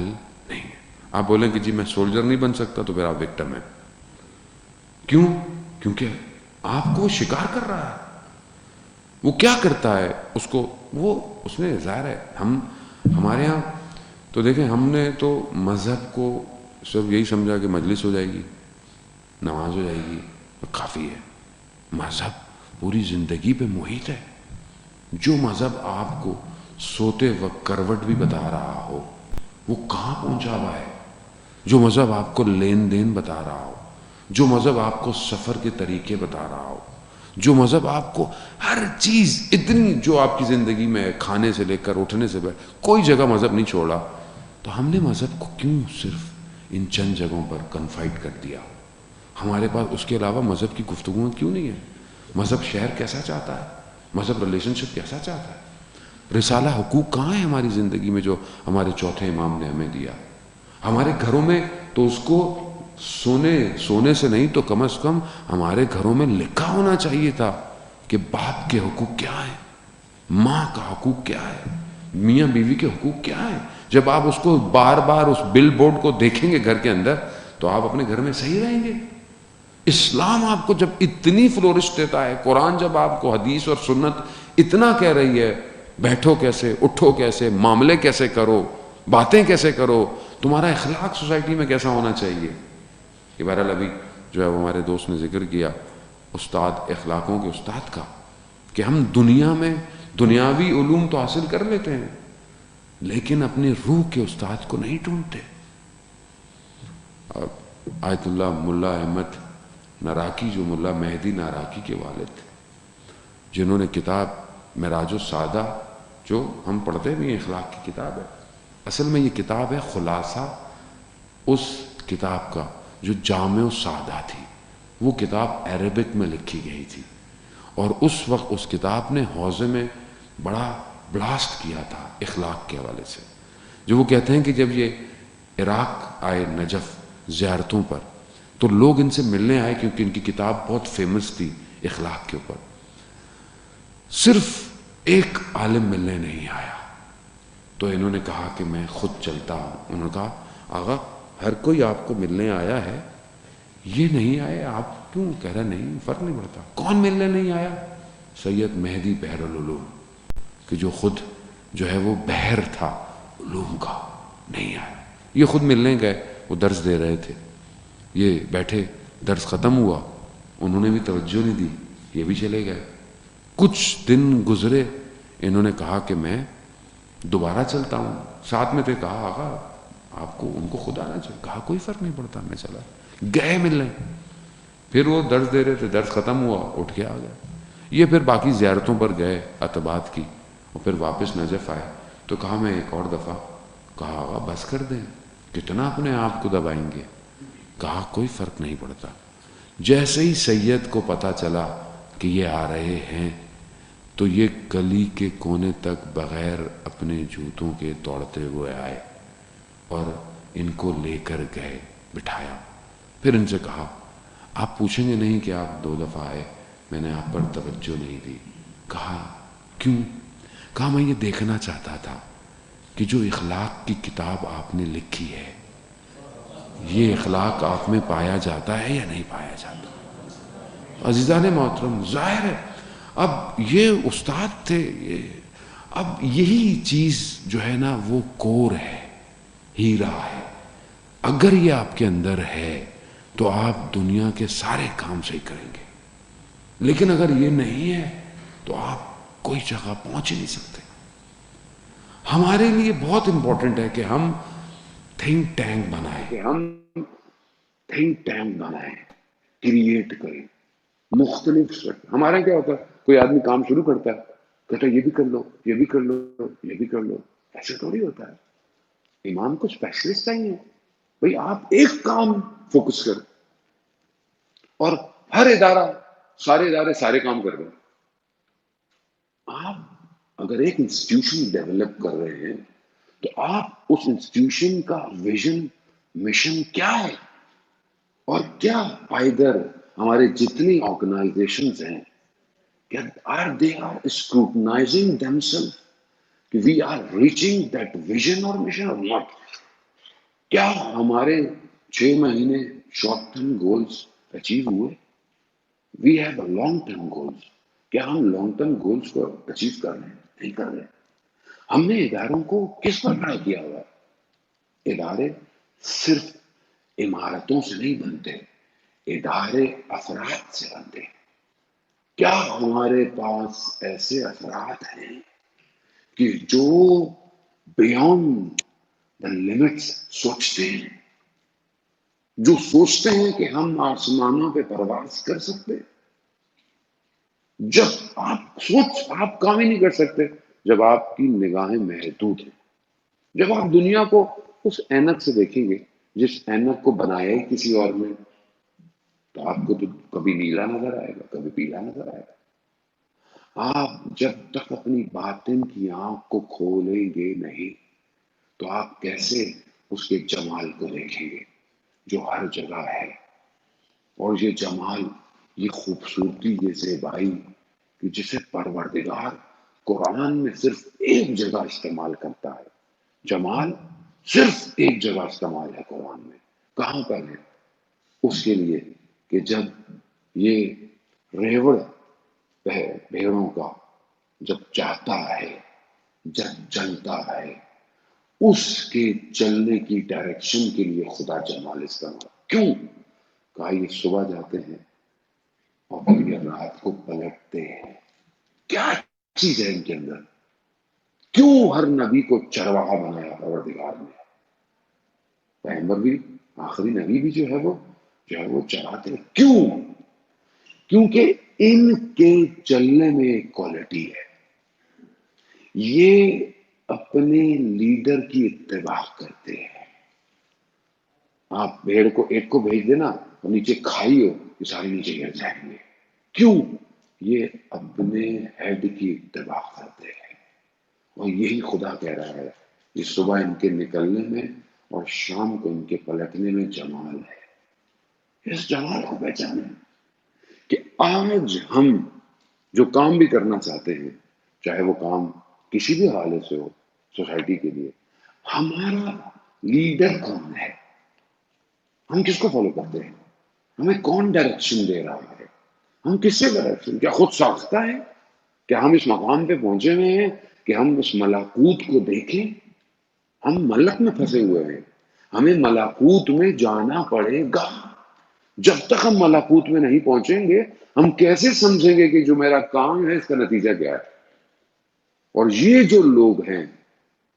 نہیں ہے. آپ بولیں کہ جی میں سولجر نہیں بن سکتا, تو پھر آپ وکٹم ہیں. کیوں؟ کیونکہ آپ کو شکار کر رہا ہے. وہ کیا کرتا ہے اس کو, وہ اس نے ظاہر ہے, ہمارے ہاں تو دیکھیں, ہم نے تو مذہب کو صرف یہی سمجھا کہ مجلس ہو جائے گی, نماز ہو جائے گی, کافی ہے. مذہب پوری زندگی پہ محیط ہے. جو مذہب آپ کو سوتے وقت کروٹ بھی بتا رہا ہو, وہ کہاں پہنچا ہوا ہے. جو مذہب آپ کو لین دین بتا رہا ہو, جو مذہب آپ کو سفر کے طریقے بتا رہا ہو, جو مذہب آپ کو ہر چیز اتنی جو آپ کی زندگی میں ہے, کھانے سے لے کر اٹھنے سے کوئی جگہ مذہب نہیں چھوڑا, تو ہم نے مذہب کو کیوں صرف ان چند جگہوں پر کنفائڈ کر دیا؟ ہمارے پاس اس کے علاوہ مذہب کی گفتگویں کیوں نہیں ہیں؟ مذہب شہر کیسا چاہتا ہے, مذہب ریلیشن شپ کیسا چاہتا ہے, رسالہ حقوق کہاں ہے ہماری زندگی میں جو ہمارے چوتھے امام نے ہمیں دیا؟ ہمارے گھروں میں تو اس کو سونے سے نہیں تو کم از کم ہمارے گھروں میں لکھا ہونا چاہیے تھا کہ باپ کے حقوق کیا ہیں, ماں کا حقوق کیا ہے, میاں بیوی کے حقوق کیا ہیں. جب آپ اس کو بار بار اس بل بورڈ کو دیکھیں گے گھر کے اندر, تو آپ اپنے گھر میں صحیح رہیں گے. اسلام آپ کو جب اتنی فلورش دیتا ہے, قرآن جب آپ کو حدیث اور سنت اتنا کہہ رہی ہے, بیٹھو کیسے, اٹھو کیسے, معاملے کیسے کرو, باتیں کیسے کرو, تمہارا اخلاق سوسائٹی میں کیسا ہونا چاہیے. کہ بہرحال ابھی جو ہے وہ ہمارے دوست نے ذکر کیا استاد, اخلاقوں کے استاد کا, کہ ہم دنیا میں دنیاوی علوم تو حاصل کر لیتے ہیں, لیکن اپنی روح کے استاد کو نہیں ڈھونڈتے. آیت اللہ ملا احمد ناراکی, جو ملا مہدی ناراکی کے والد تھے, جنہوں نے کتاب معراج السعادہ, جو ہم پڑھتے بھی ہیں, اخلاق کی کتاب ہے, اصل میں یہ کتاب ہے خلاصہ اس کتاب کا جو جامع السعادہ تھی. وہ کتاب عربک میں لکھی گئی تھی, اور اس وقت اس کتاب نے حوزے میں بڑا بلاسٹ کیا تھا اخلاق کے حوالے سے. جو وہ کہتے ہیں کہ جب یہ عراق آئے نجف زیارتوں پر, تو لوگ ان سے ملنے آئے, کیونکہ ان کی کتاب بہت فیمس تھی اخلاق کے اوپر. صرف ایک عالم ملنے نہیں آیا, تو انہوں نے کہا کہ میں خود چلتا ہوں. انہوں نے کہا آغا ہر کوئی آپ کو ملنے آیا ہے, یہ نہیں آئے, آپ کیوں؟ کہہ رہا نہیں فرق نہیں پڑتا. کون ملنے نہیں آیا؟ سید مہدی بحر العلوم، کہ جو خود جو ہے وہ بحر تھا علوم کا، نہیں آیا. یہ خود ملنے گئے، وہ درس دے رہے تھے، یہ بیٹھے، درس ختم ہوا، انہوں نے بھی توجہ نہیں دی، یہ بھی چلے گئے. کچھ دن گزرے، انہوں نے کہا کہ میں دوبارہ چلتا ہوں. ساتھ میں تھے، کہا آقا آپ کو ان کو خود آنا چاہیے. کہا کوئی فرق نہیں پڑتا، میں چلا. گئے ملنے، پھر وہ درس دے رہے تھے، درس ختم ہوا، اٹھ کے آ گئے. یہ پھر باقی زیارتوں پر گئے عتبات کی، اور پھر واپس نجف آئے تو کہا میں ایک اور دفعہ. کہا آقا بس کر دیں، کتنا اپنے آپ کو دبائیں گے. کہا کوئی فرق نہیں پڑتا. جیسے ہی سید کو پتا چلا کہ یہ آ رہے ہیں تو یہ گلی کے کونے تک بغیر اپنے جوتوں کے دوڑتے ہوئے آئے اور ان کو لے کر گئے، بٹھایا. پھر ان سے کہا آپ پوچھیں گے نہیں کہ آپ 2 دفعہ آئے، میں نے آپ پر توجہ نہیں دی. کہا کیوں؟ کہا میں یہ دیکھنا چاہتا تھا کہ جو اخلاق کی کتاب آپ نے لکھی ہے، یہ اخلاق آپ میں پایا جاتا ہے یا نہیں پایا جاتا. عزیزان محترم، ظاہر ہے اب یہ استاد تھے، اب یہی چیز جو ہے نا وہ کور ہے، ہیرا ہے. اگر یہ آپ کے اندر ہے تو آپ دنیا کے سارے کام صحیح کریں گے، لیکن اگر یہ نہیں ہے تو آپ کوئی جگہ پہنچ ہی نہیں سکتے. ہمارے لیے بہت امپورٹنٹ ہے کہ ہم تھنک ٹینک بنائیں، کریٹ کریں مختلف شکل. ہمارا کیا ہوتا ہے، کوئی آدمی کام شروع کرتا ہے، کہتا ہے یہ بھی کر لو، یہ بھی کر لو، یہ بھی کر لو. ایسے تھوڑی ہوتا ہے. امام کو اسپیشلسٹ چاہیے. بھئی آپ ایک کام فوکس کریں اور ہر ادارہ، سارے ادارے سارے کام کر رہے ہیں. آپ اگر ایک انسٹیٹیوشن ڈیولپ کر رہے ہیں تو آپ اس انسٹیٹیوشن کا ویژن، مشن کیا ہے، اور کیا ادھر ہمارے جتنی آرگنائزیشنز ہیں they are scrutinizing themselves کہ we are reaching that vision or mission or not. کیا ہمارے 6 مہینے شارٹ ٹرم گولز اچیو ہوئے؟ We have long term goals. کیا ہم لانگ ٹرم گولز کو اچیو کر رہے ہیں؟ نہیں کر رہے. ہم نے اداروں کو کس پر کھڑا کیا ہوا ہے؟ ادارے صرف عمارتوں سے نہیں بنتے، ادارے افراد سے بنتے. کیا ہمارے پاس ایسے افراد ہیں کہ جو بیانڈ دا لمٹس سوچتے ہیں، جو سوچتے ہیں کہ ہم آسمانوں پہ پرواز کر سکتے؟ جب آپ کام ہی نہیں کر سکتے جب آپ کی نگاہیں محدود ہیں. جب آپ دنیا کو اس اینک سے دیکھیں گے جس اینک کو بنایا ہی کسی اور نے، تو آپ کو تو کبھی نیلا نظر آئے گا، کبھی پیلا نظر آئے گا. آپ جب تک اپنی باطن کی آنکھ کو کھولیں گے نہیں تو آپ کیسے اس کے جمال کو دیکھیں گے جو ہر جگہ ہے. اور یہ جمال، یہ خوبصورتی، یہ زیبائی کہ جسے پروردگار قرآن میں صرف ایک جگہ استعمال کرتا ہے. جمال صرف ایک جگہ استعمال ہے قرآن میں. کہاں پر ہے؟ اس کے لیے کہ جب یہ ریوڑ بھیڑوں کا جب چاہتا ہے، جب جلتا ہے، اس کے چلنے کی ڈائریکشن کے لیے خدا جمال استعمال. کیوں؟ کہا یہ صبح جاتے ہیں اور پھر یہ رات کو پلٹتے ہیں. کیا چیز ہے ان کے اندر؟ کیوں ہر نبی کو چرواہا بنایا پروردگار نے؟ پیغمبر بھی، آخری نبی بھی جو ہے وہ چراتے ہیں. کیوں؟ کیونکہ ان کے چلنے میں ایک کوالٹی ہے، یہ اپنے لیڈر کی اتباع کرتے ہیں. آپ بھیڑ کو ایک کو بھیج دینا اور نیچے کھائی ہو، یہ سارے نیچے گر جائیں گے. کیوں؟ یہ اپنے ہیڈ کی اتباع کرتے ہیں. اور یہی خدا کہہ رہا ہے کہ صبح ان کے نکلنے میں اور شام کو ان کے پلٹنے میں جمال ہے. اس جمال کو پہچانے کہ آج ہم جو کام بھی کرنا چاہتے ہیں، چاہے وہ کام کسی بھی حوالے سے ہو، سوسائٹی کے لیے، ہمارا لیڈر کون ہے؟ ہم کس کو فالو کرتے ہیں؟ ہمیں کون ڈائریکشن دے رہا ہے؟ ہم کس سے ڈائریکشن؟ کیا خود ساختہ ہے؟ کیا ہم اس مقام پہ پہنچے ہوئے ہیں کہ ہم اس ملاکوت کو دیکھیں؟ ہم ملک میں پھنسے ہوئے ہیں، ہمیں ملاکوت میں جانا پڑے گا۔ جب تک ہم ملاکوت میں نہیں پہنچیں گے ہم کیسے سمجھیں گے کہ جو میرا کام ہے اس کا نتیجہ کیا ہے؟ اور یہ جو لوگ ہیں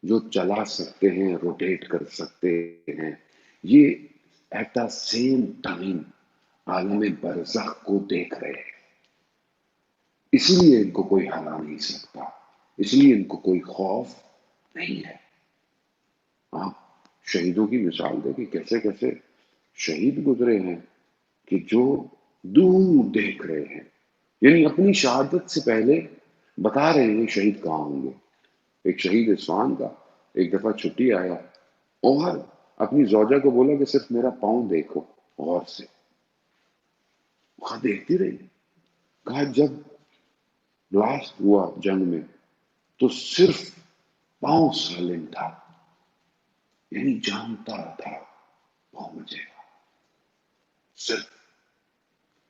جو چلا سکتے ہیں، روٹیٹ کر سکتے ہیں، یہ ایٹ دا سیم ٹائم عالم برزخ کو دیکھ رہے ہیں، اس لیے ان کو کوئی ہرا نہیں سکتا، اس لیے ان کو کوئی خوف نہیں ہے۔ آپ شہیدوں کی مثال دیں کہ کیسے کیسے شہید گزرے ہیں کہ جو دور دیکھ رہے ہیں، یعنی اپنی شہادت سے پہلے بتا رہے ہیں شہید کہاں ہوں گے۔ ایک شہید اصفہان کا ایک دفعہ چھٹی آیا اور اپنی زوجہ کو بولا کہ صرف میرا پاؤں دیکھو غور سے، وہاں دیکھتی رہی، کہا جب بلاسٹ ہوا جنگ میں تو صرف پاؤں سالم تھا، یعنی جانتا تھا پاؤں مجھے گا، صرف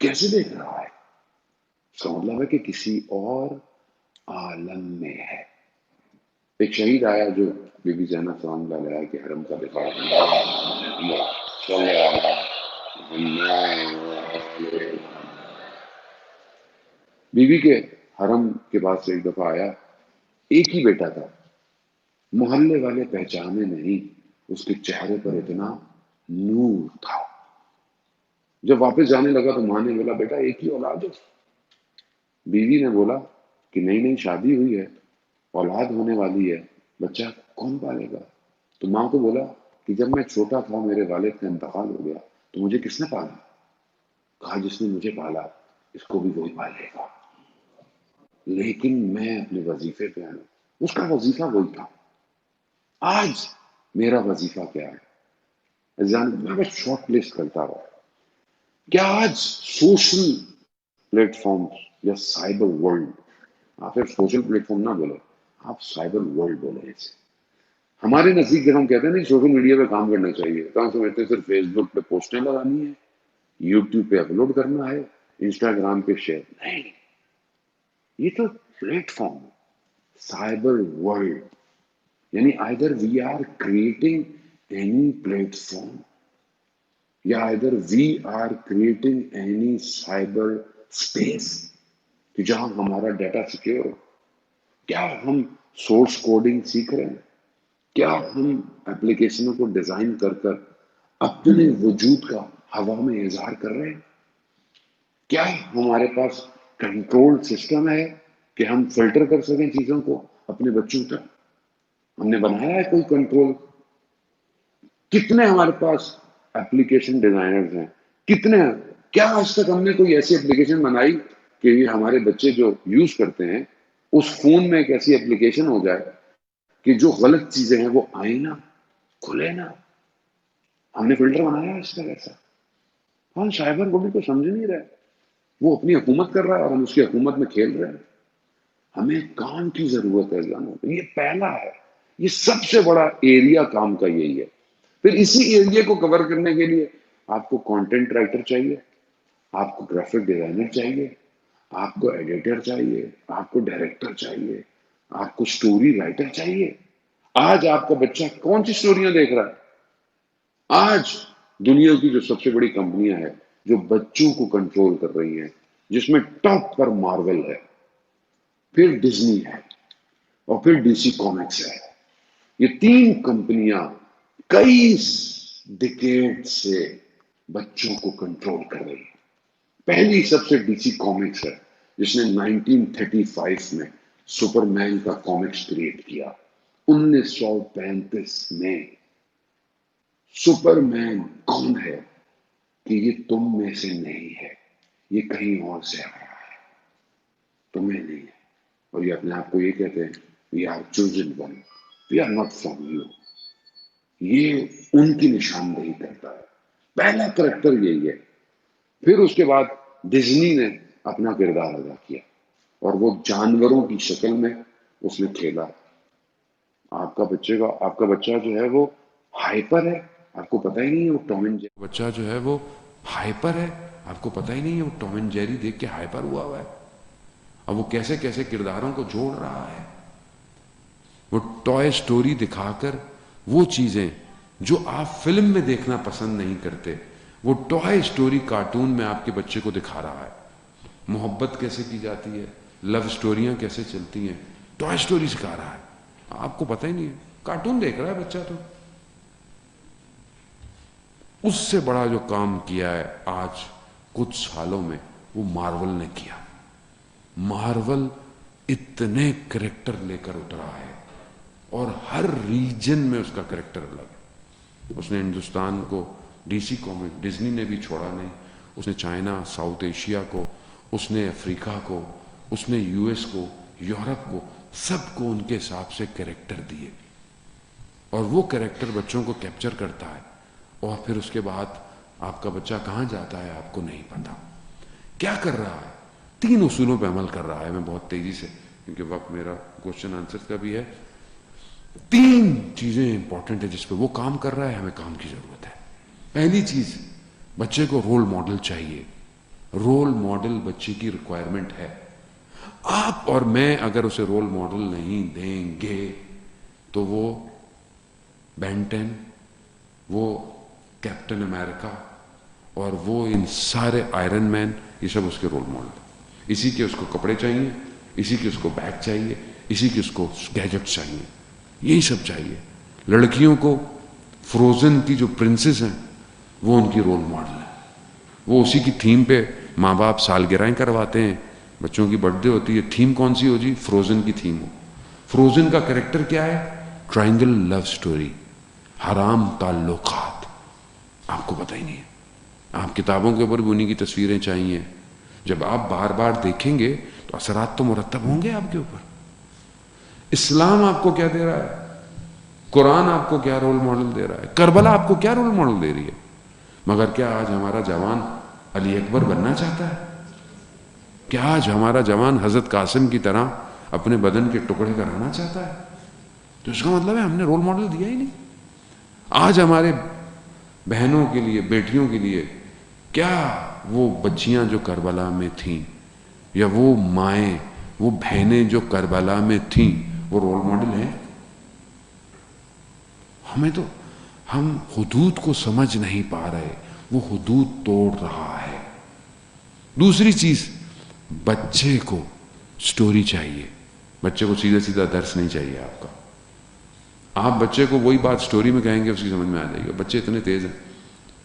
کیسے دیکھ رہا ہے؟ اس کا مطلب ہے کہ کسی اور عالم میں ہے۔ ایک شہید آیا جو بی بی زینب سلام اللہ علیہ کے حرم کا دفاع بی بی کے حرم کے بعد سے ایک دفعہ آیا، ایک ہی بیٹا تھا، محلے والے پہچانے نہیں، اس کے چہرے پر اتنا نور تھا۔ جب واپس جانے لگا تو ماں نے بولا بیٹا ایک ہی اولاد ہے؟ بیوی نے بولا کہ نہیں نہیں، شادی ہوئی ہے، اولاد ہونے والی ہے، بچہ کون پالے گا؟ تو ماں کو بولا کہ جب میں چھوٹا تھا میرے والد کا انتقال ہو گیا تو مجھے کس نے پالا؟ کہا جس نے مجھے پالا اس کو بھی وہی پالے گا، لیکن میں اپنے وظیفے پہ آیا۔ اس کا وظیفہ وہی تھا۔ آج میرا وظیفہ کیا ہے؟ میں بس شارٹ لسٹ کرتا ہوں۔ کیا آج سوشل پلیٹ فارم یا سائبر ورلڈ، آپ پھر سوشل پلیٹ فارم نہ بولے، آپ سائبر ورلڈ بولے اسے۔ ہمارے نزدیک جب ہم کہتے ہیں نہیں سوشل میڈیا پہ کام کرنا چاہیے تو ہم سمجھتے ہیں صرف فیس بک پہ پوسٹیں لگانی ہے، یوٹیوب پہ اپلوڈ کرنا ہے، انسٹاگرام پہ شیئر نہیں، یہ تو پلیٹ فارم سائبر ورلڈ، یعنی either we are creating any platform یا either we are creating any cyber space کہ جہاں ہمارا ڈیٹا سیکیور ہو۔ کیا ہم سورس کوڈنگ سیکھ رہے ہیں؟ کیا ہم اپلیکیشنوں کو ڈیزائن کر کر اپنے وجود کا ہوا میں اظہار کر رہے ہیں؟ کیا ہمارے پاس کنٹرول سسٹم ہے کہ ہم فلٹر کر سکیں چیزوں کو اپنے بچوں تک؟ ہم نے بنایا ہے کوئی کنٹرول؟ کتنے ہمارے پاس اپلیکیشن ڈیزائنرز ہیں، کتنے ہیں؟ کیا آج تک ہم نے کوئی ایسی اپلیکیشن بنائی کہ یہ ہمارے بچے جو یوز کرتے ہیں اس فون میں ایک ایسی اپلیکیشن ہو جائے کہ جو غلط چیزیں ہیں وہ آئیں نہ، کھلے نہ؟ ہم نے فلٹر بنایا اس طرح ایسا؟ ہم سائبر بلی کو سمجھ نہیں رہے، وہ اپنی حکومت کر رہا ہے اور ہم اس کی حکومت میں کھیل رہے ہیں۔ ہمیں کام کی ضرورت ہے جانو، یہ پہلا ہے، یہ سب سے بڑا ایریا کام کا یہی ہے۔ پھر اسی ایریا کو کور کرنے کے لیے آپ کو کانٹینٹ رائٹر چاہیے، آپ کو گرافک ڈیزائنر چاہیے، آپ کو ایڈیٹر چاہیے، آپ کو ڈائریکٹر چاہیے، آپ کو سٹوری رائٹر چاہیے۔ آج آپ کا بچہ کون سی سٹوریاں دیکھ رہا ہے؟ آج دنیا کی جو سب سے بڑی کمپنیاں ہیں جو بچوں کو کنٹرول کر رہی ہیں، جس میں ٹاپ پر مارول ہے، پھر ڈزنی ہے، اور پھر ڈی سی کامکس ہے، یہ تین کمپنیاں کئی ڈیکیڈ سے بچوں کو کنٹرول کر رہی ہیں۔ پہلی سب سے ڈی سی کامکس ہے جس نے 1935 میں سپر مین کا کامکس کریٹ کیا۔ 1935 میں سپر مین کون ہے کہ یہ تم میں سے نہیں ہے، یہ کہیں اور سے آ رہا ہے، تمہیں نہیں ہے، اور یہ اپنے آپ کو یہ کہتے ہیں we are chosen one, we are not from you. یہ ان کی نشاندہی کرتا ہے، پہلا کریکٹر یہی ہے۔ پھر اس کے بعد ڈزنی نے اپنا کردار ادا کیا اور وہ جانوروں کی شکل میں اس نے کھیلا۔ آپ کا بچہ جو ہے وہ ہائپر ہے، آپ کو پتہ ہی نہیں، وہ ٹام اینڈ جیری بچہ جو ہے وہ ہائپر ہے، آپ کو پتہ ہی نہیں ہے، وہ ٹام اینڈ جیری دیکھ کے ہائپر ہوا ہے. اب وہ کیسے کیسے کرداروں کو جوڑ رہا ہے. وہ ٹوائے سٹوری دکھا کر وہ چیزیں جو آپ فلم میں دیکھنا پسند نہیں کرتے، وہ ٹوائے سٹوری کارٹون میں آپ کے بچے کو دکھا رہا ہے. محبت کیسے کی جاتی ہے، لو سٹوریاں کیسے چلتی ہیں، ٹوائے سٹوری سکھا رہا ہے. آپ کو پتہ ہی نہیں ہے، کارٹون دیکھ رہا ہے بچہ. تو اس سے بڑا جو کام کیا ہے آج کچھ سالوں میں وہ مارول نے کیا. مارول اتنے کریکٹر لے کر اترا ہے اور ہر ریجن میں اس کا کریکٹر الگ ہے. اس نے ہندوستان کو ڈی سی کامک ڈزنی نے بھی چھوڑا نہیں. اس نے چائنا، ساؤتھ ایشیا کو، اس نے افریقہ کو، اس نے یو ایس کو، یورپ کو، سب کو ان کے حساب سے کریکٹر دیے. اور وہ کریکٹر بچوں کو کیپچر کرتا ہے. اور پھر اس کے بعد آپ کا بچہ کہاں جاتا ہے آپ کو نہیں پتا. کیا کر رہا ہے؟ 3 اصولوں پہ عمل کر رہا ہے. میں بہت تیزی سے، کیونکہ وقت میرا کوشچن آنسر کا بھی ہے. 3 چیزیں امپورٹنٹ ہیں جس پہ وہ کام کر رہا ہے، ہمیں کام کی ضرورت ہے. پہلی چیز، بچے کو رول ماڈل چاہیے. رول ماڈل بچے کی ریکوائرمنٹ ہے. آپ اور میں اگر اسے رول ماڈل نہیں دیں گے تو وہ بینٹن، وہ کیپٹن امریکہ اور وہ ان سارے آئرن مین، یہ سب اس کے رول ماڈل. اسی کے اس کو کپڑے چاہیے، اسی کے اس کو بیگ چاہیے، اسی کے اس کو گیجٹ چاہیے، یہی سب چاہیے. لڑکیوں کو فروزن کی جو پرنسز ہیں وہ ان کی رول ماڈل ہے. وہ اسی کی تھیم پہ ماں باپ سالگرہیں کرواتے ہیں. بچوں کی برتھ ڈے ہوتی ہے، تھیم کون سی ہو جی؟ فروزن کی تھیم ہو. فروزن کا کریکٹر کیا ہے؟ ٹرائنگل لو سٹوری، حرام تعلقات. آپ کو پتہ ہی نہیں ہے. آپ کتابوں کے اوپر بھی انہیں کی تصویریں چاہیے. جب آپ بار بار دیکھیں گے تو اثرات تو مرتب ہوں گے آپ کے اوپر. اسلام آپ کو کیا دے رہا ہے؟ قرآن آپ کو کیا رول ماڈل دے رہا ہے؟ کربلا آپ کو کیا رول ماڈل دے رہی ہے؟ مگر کیا آج ہمارا جوان علی اکبر بننا چاہتا ہے؟ کیا آج ہمارا جوان حضرت قاسم کی طرح اپنے بدن کے ٹکڑے کرانا چاہتا ہے؟ تو اس کا مطلب ہے ہم نے رول ماڈل دیا ہی نہیں. آج ہمارے بہنوں کے لیے، بیٹیوں کے لیے کیا وہ بچیاں جو کربلا میں تھیں، یا وہ مائیں، وہ بہنیں جو کربلا میں تھیں، وہ رول ماڈل ہیں؟ ہم حدود کو سمجھ نہیں پا رہے. وہ حدود توڑ رہا ہے. دوسری چیز، بچے کو سٹوری چاہیے. بچے کو سیدھا سیدھا درس نہیں چاہیے آپ کا. آپ بچے کو وہی بات سٹوری میں کہیں گے اس کی سمجھ میں آ جائے گی. بچے اتنے تیز ہیں.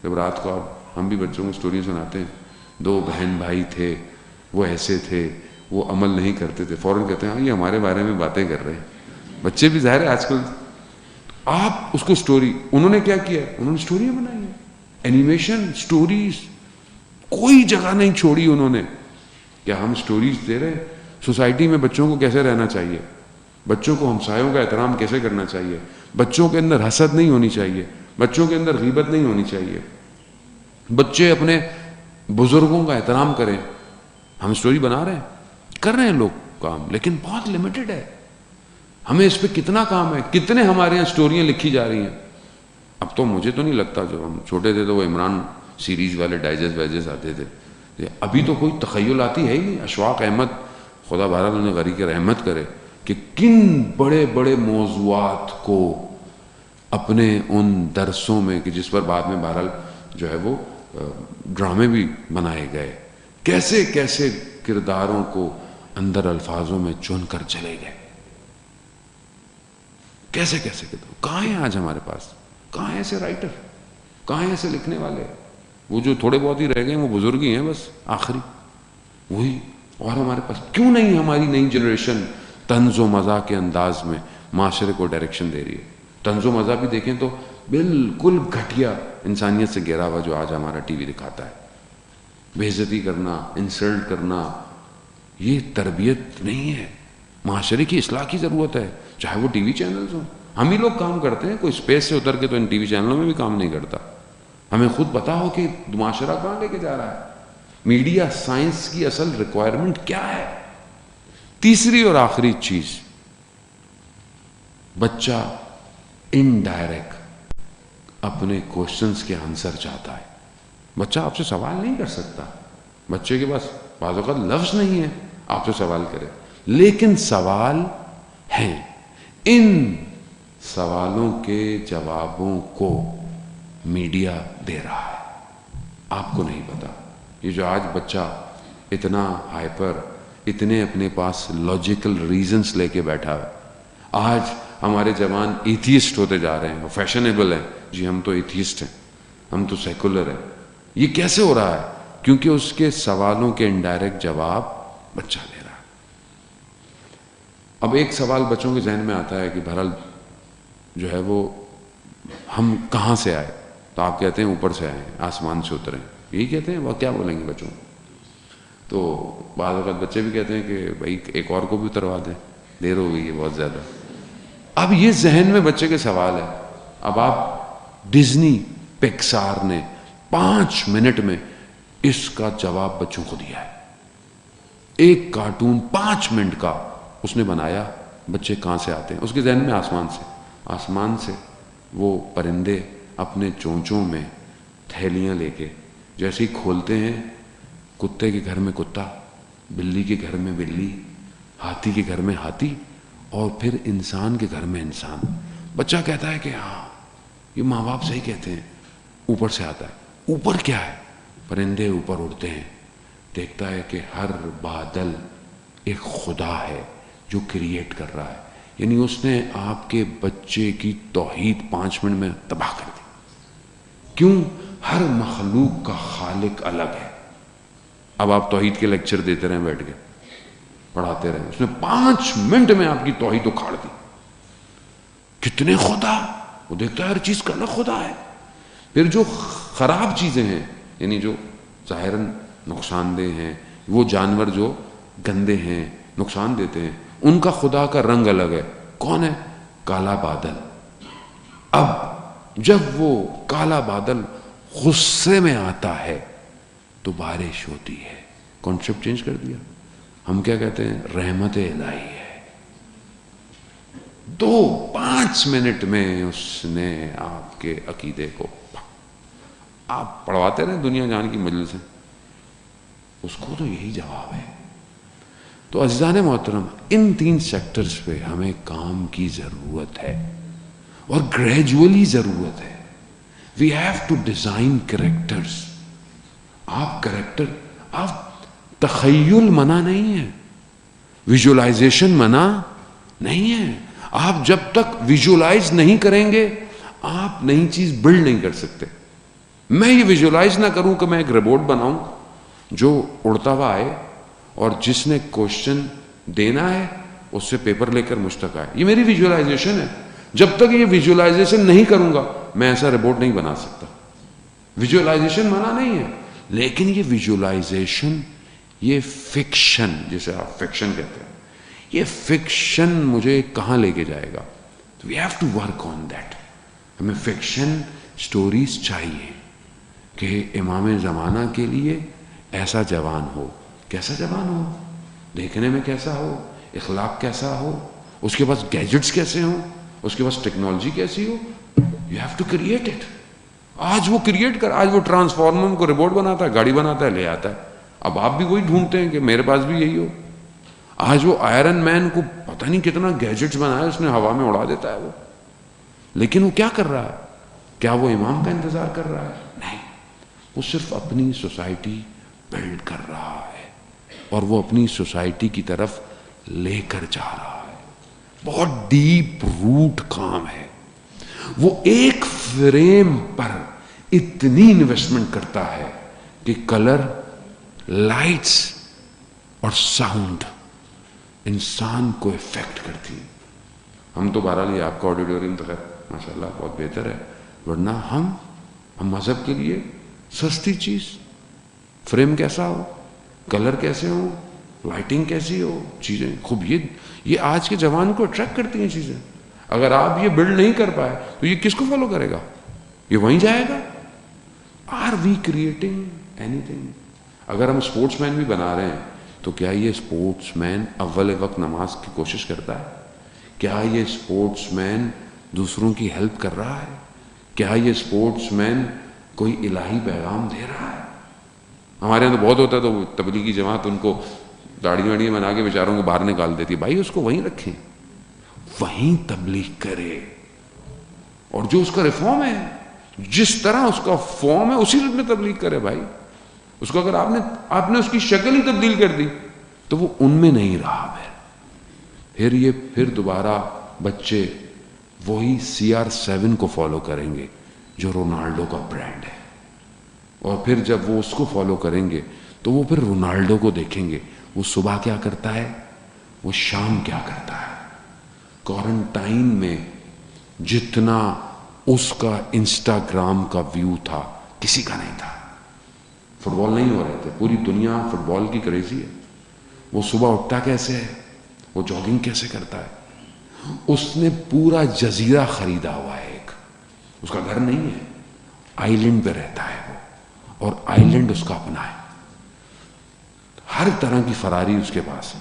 جب رات کو ہم بھی بچوں کو سٹوری سناتے ہیں، 2 بہن بھائی تھے، وہ ایسے تھے، وہ عمل نہیں کرتے تھے، فوراً کہتے ہیں یہ ہمارے بارے میں باتیں کر رہے ہیں. بچے بھی ظاہر ہے آج کل. آپ اس کو سٹوری، انہوں نے کیا کیا؟ انہوں نے سٹوریاں بنائی ہیں. اینیمیشن، سٹوریز، کوئی جگہ نہیں چھوڑی انہوں نے. کیا ہم سٹوریز دے رہے ہیں؟ سوسائٹی میں بچوں کو کیسے رہنا چاہیے، بچوں کو ہمسایوں کا احترام کیسے کرنا چاہیے، بچوں کے اندر حسد نہیں ہونی چاہیے، بچوں کے اندر غیبت نہیں ہونی چاہیے، بچے اپنے بزرگوں کا احترام کریں. ہم سٹوری بنا رہے ہیں، کر رہے ہیں لوگ کام، لیکن بہت لمیٹڈ ہے. ہمیں اس پہ کتنا کام ہے. کتنے ہمارے یہاں سٹوریاں لکھی جا رہی ہیں. اب تو مجھے تو نہیں لگتا، جو ہم چھوٹے تھے تو وہ عمران سیریز والے ڈائجسٹ وائجسٹ آتے تھے. ابھی تو کوئی تخیل آتی ہے ہی نہیں. اشفاق احمد، خدا بہرحال انہیں غری کی رحمت کرے، کہ کن بڑے بڑے موضوعات کو اپنے ان درسوں میں، کہ جس پر بعد میں بہرحال جو ہے وہ ڈرامے بھی بنائے گئے، کیسے کیسے کرداروں کو اندر الفاظوں میں چن کر چلے گئے. کیسے کیسے کردار کہاں ہیں آج ہمارے پاس؟ کہاں ہیں ایسے رائٹر؟ کہاں ہیں ایسے لکھنے والے؟ وہ جو تھوڑے بہت ہی رہ گئے ہیں وہ بزرگ ہی ہیں بس، آخری وہی. اور ہمارے پاس کیوں نہیں ہماری نئی جنریشن طنز و مزاح کے انداز میں معاشرے کو ڈائریکشن دے رہی ہے؟ طنز و مزاح بھی دیکھیں تو بالکل گھٹیا انسانیت سے گھرا ہوا جو آج ہمارا ٹی وی دکھاتا ہے. بے عزتی کرنا، انسلٹ کرنا، یہ تربیت نہیں ہے. معاشرے کی اصلاح کی ضرورت ہے، چاہے وہ ٹی وی چینلز ہوں. ہم ہی لوگ کام کرتے ہیں، کوئی اسپیس سے اتر کے تو ان ٹی وی چینلوں میں بھی کام نہیں کرتا. ہمیں خود پتا ہو کہ معاشرہ کہاں لے کے جا رہا ہے. میڈیا سائنس کی اصل ریکوائرمنٹ کیا ہے. تیسری اور آخری چیز، بچہ انڈائریکٹ اپنے کوشچنز کے آنسر چاہتا ہے. بچہ آپ سے سوال نہیں کر سکتا، بچے کے پاس بعض اوقات لفظ نہیں ہے آپ سے سوال کرے، لیکن سوال ہیں. ان سوالوں کے جوابوں کو میڈیا دے رہا ہے، آپ کو نہیں پتا. یہ جو آج بچہ اتنا ہائپر، اتنے اپنے پاس لاجیکل ریزنز لے کے بیٹھا ہے، آج ہمارے جوان ایتھیسٹ ہوتے جا رہے ہیں، فیشنیبل ہیں، جی ہم تو ایتھیسٹ ہیں، ہم تو سیکولر ہیں. یہ کیسے ہو رہا ہے؟ کیونکہ اس کے سوالوں کے انڈائریکٹ جواب بچہ لے رہا ہے. اب ایک سوال بچوں کے ذہن میں آتا ہے کہ بہرحال جو ہے وہ ہم کہاں سے آئے؟ تو آپ کہتے ہیں اوپر سے آئے ہیں، آسمان سے اترے ہیں، یہی کہتے ہیں. وہ کیا بولیں گے بچوں کو؟ تو بعض اوقات بچے بھی کہتے ہیں کہ بھائی ایک اور کو بھی اتروا دیں، دیر ہو گئی ہے بہت زیادہ. اب یہ ذہن میں بچے کے سوال ہے. اب آپ ڈزنی پکسار نے 5 منٹ میں اس کا جواب بچوں کو دیا ہے. ایک کارٹون 5 منٹ کا اس نے بنایا. بچے کہاں سے آتے ہیں؟ اس کے ذہن میں آسمان سے وہ پرندے اپنے چونچوں میں تھیلیاں لے کے جیسے ہی کھولتے ہیں، کتے کے گھر میں کتا، بلی کے گھر میں بلی، ہاتھی کے گھر میں ہاتھی، اور پھر انسان کے گھر میں انسان. بچہ کہتا ہے کہ ہاں یہ ماں باپ صحیح کہتے ہیں، اوپر سے آتا ہے. اوپر کیا ہے؟ پرندے اوپر اڑتے ہیں، دیکھتا ہے کہ ہر بادل ایک خدا ہے جو کریٹ کر رہا ہے. یعنی اس نے آپ کے بچے کی توحید 5 منٹ میں تباہ کر دی. کیوں؟ ہر مخلوق کا خالق الگ ہے. اب آپ توحید کے لیکچر دیتے رہیں، بیٹھ کے پڑھاتے رہیں، اس نے 5 منٹ میں آپ کی توحید اکھاڑ دی. کتنے خدا؟ وہ دیکھتا ہے ہر چیز کا الگ خدا ہے. پھر جو خراب چیزیں ہیں، یعنی جو ظاہراً نقصان دہ ہیں، وہ جانور جو گندے ہیں، نقصان دیتے ہیں، ان کا خدا کا رنگ الگ ہے. کون ہے؟ کالا بادل. اب جب وہ کالا بادل غصے میں آتا ہے تو بارش ہوتی ہے. کانسیپٹ چینج کر دیا. ہم کیا کہتے ہیں؟ رحمت الہی ہے. 5 منٹ میں اس نے آپ کے عقیدے کو، آپ پڑھواتے رہے دنیا جان کی مجلس سے، اس کو تو یہی جواب ہے. تو عزیزان محترم، ان 3 سیکٹرز پہ ہمیں کام کی ضرورت ہے، اور گریجولی ضرورت ہے. We have to design characters. آپ تخیل منع نہیں ہے، ویژولائزیشن منع نہیں ہے. آپ جب تک ویژولائز نہیں کریں گے آپ نئی چیز بلڈ نہیں کر سکتے. میں یہ ویژولائز نہ کروں کہ میں ایک روبوٹ بناؤں جو اڑتا ہوا آئے اور جس نے کوشچن دینا ہے اس سے پیپر لے کر مجھ تک آئے، یہ میری ویژولائزیشن ہے. جب تک یہ ویژولائزیشن نہیں کروں گا میں ایسا روبوٹ نہیں بنا سکتا. ویژولائزیشن منع نہیں ہے، لیکن یہ ویژولائزیشن، یہ فکشن جسے آپ فکشن کہتے ہیں، یہ فکشن مجھے کہاں لے کے جائے گا؟ We have to work on that. ہمیں فکشن سٹوریز چاہیے کہ امام زمانہ کے لیے ایسا جوان ہو. کیسا جوان ہو؟ دیکھنے میں کیسا ہو، اخلاق کیسا ہو، اس کے پاس گیجٹس کیسے ہوں، اس کے پاس ٹیکنالوجی کیسی ہو. You have to create it. آج وہ کریٹ کر، آج وہ ٹرانسفارمر کو روبوٹ بناتا ہے، گاڑی بناتا ہے، لے آتا ہے. اب آپ بھی وہی ڈھونڈتے ہیں کہ میرے پاس بھی یہی ہو. آج وہ آئرن مین کو پتہ نہیں کتنا گیجٹس بنایا اس نے، ہوا میں اڑا دیتا ہے وہ. لیکن وہ کیا کر رہا ہے؟ کیا وہ امام کا انتظار کر رہا ہے؟ نہیں، وہ صرف اپنی سوسائٹی بلڈ کر رہا ہے، اور وہ اپنی سوسائٹی کی طرف لے کر جا رہا ہے. بہت ڈیپ روٹ کام ہے. وہ ایک فریم پر اتنی انویسٹمنٹ کرتا ہے کہ کلر، لائٹس اور ساؤنڈ انسان کو افیکٹ کرتی. ہم تو بہرحال یہ آپ کا آڈیٹوریم تو خیر ماشاءاللہ بہت بہتر ہے، ورنہ ہم مذہب کے لیے سستی چیز، فریم کیسا ہو، کلر کیسے ہو، لائٹنگ کیسی ہو، چیزیں خوب، یہ آج کے جوان کو اٹریکٹ کرتی ہیں چیزیں. اگر آپ یہ بلڈ نہیں کر پائے تو یہ کس کو فالو کرے گا؟ یہ وہیں جائے گا. آر وی کریٹنگ اینی تھنگ؟ اگر ہم اسپورٹس مین بھی بنا رہے ہیں تو کیا یہ اسپورٹس مین اول وقت نماز کی کوشش کرتا ہے؟ کیا یہ اسپورٹس مین دوسروں کی ہیلپ کر رہا ہے؟ کیا یہ اسپورٹس مین کوئی الہی پیغام دے رہا ہے. ہمارے یہاں تو بہت ہوتا ہے، تو تبلیغی جماعت ان کو داڑھی واڑی بنا کے بیچاروں کو باہر نکال دیتی ہے. بھائی اس کو وہیں رکھیں، وہیں تبلیغ کرے، اور جو اس کا ریفارم ہے، جس طرح اس کا فارم ہے اسی میں تبلیغ کرے. بھائی اس کو اگر آپ نے اس کی شکل ہی تبدیل کر دی تو وہ ان میں نہیں رہا. پھر دوبارہ بچے وہی CR7 کو فالو کریں گے جو رونالڈو کا برانڈ ہے، اور پھر جب وہ اس کو فالو کریں گے تو وہ پھر رونالڈو کو دیکھیں گے، وہ صبح کیا کرتا ہے، وہ شام کیا کرتا ہے. کوارنٹائن میں جتنا اس کا انسٹاگرام کا ویو تھا کسی کا نہیں تھا. فٹ بال نہیں ہو رہے تھے، پوری دنیا فٹ بال کی کریزی ہے. وہ صبح اٹھتا کیسے ہے، وہ جاگنگ کیسے کرتا ہے. اس نے پورا جزیرہ خریدا ہوا ہے، ایک اس کا گھر نہیں ہے، آئی لینڈ پہ رہتا ہے وہ، اور آئی لینڈ اس کا اپنا ہے. ہر طرح کی فراری اس کے پاس ہے،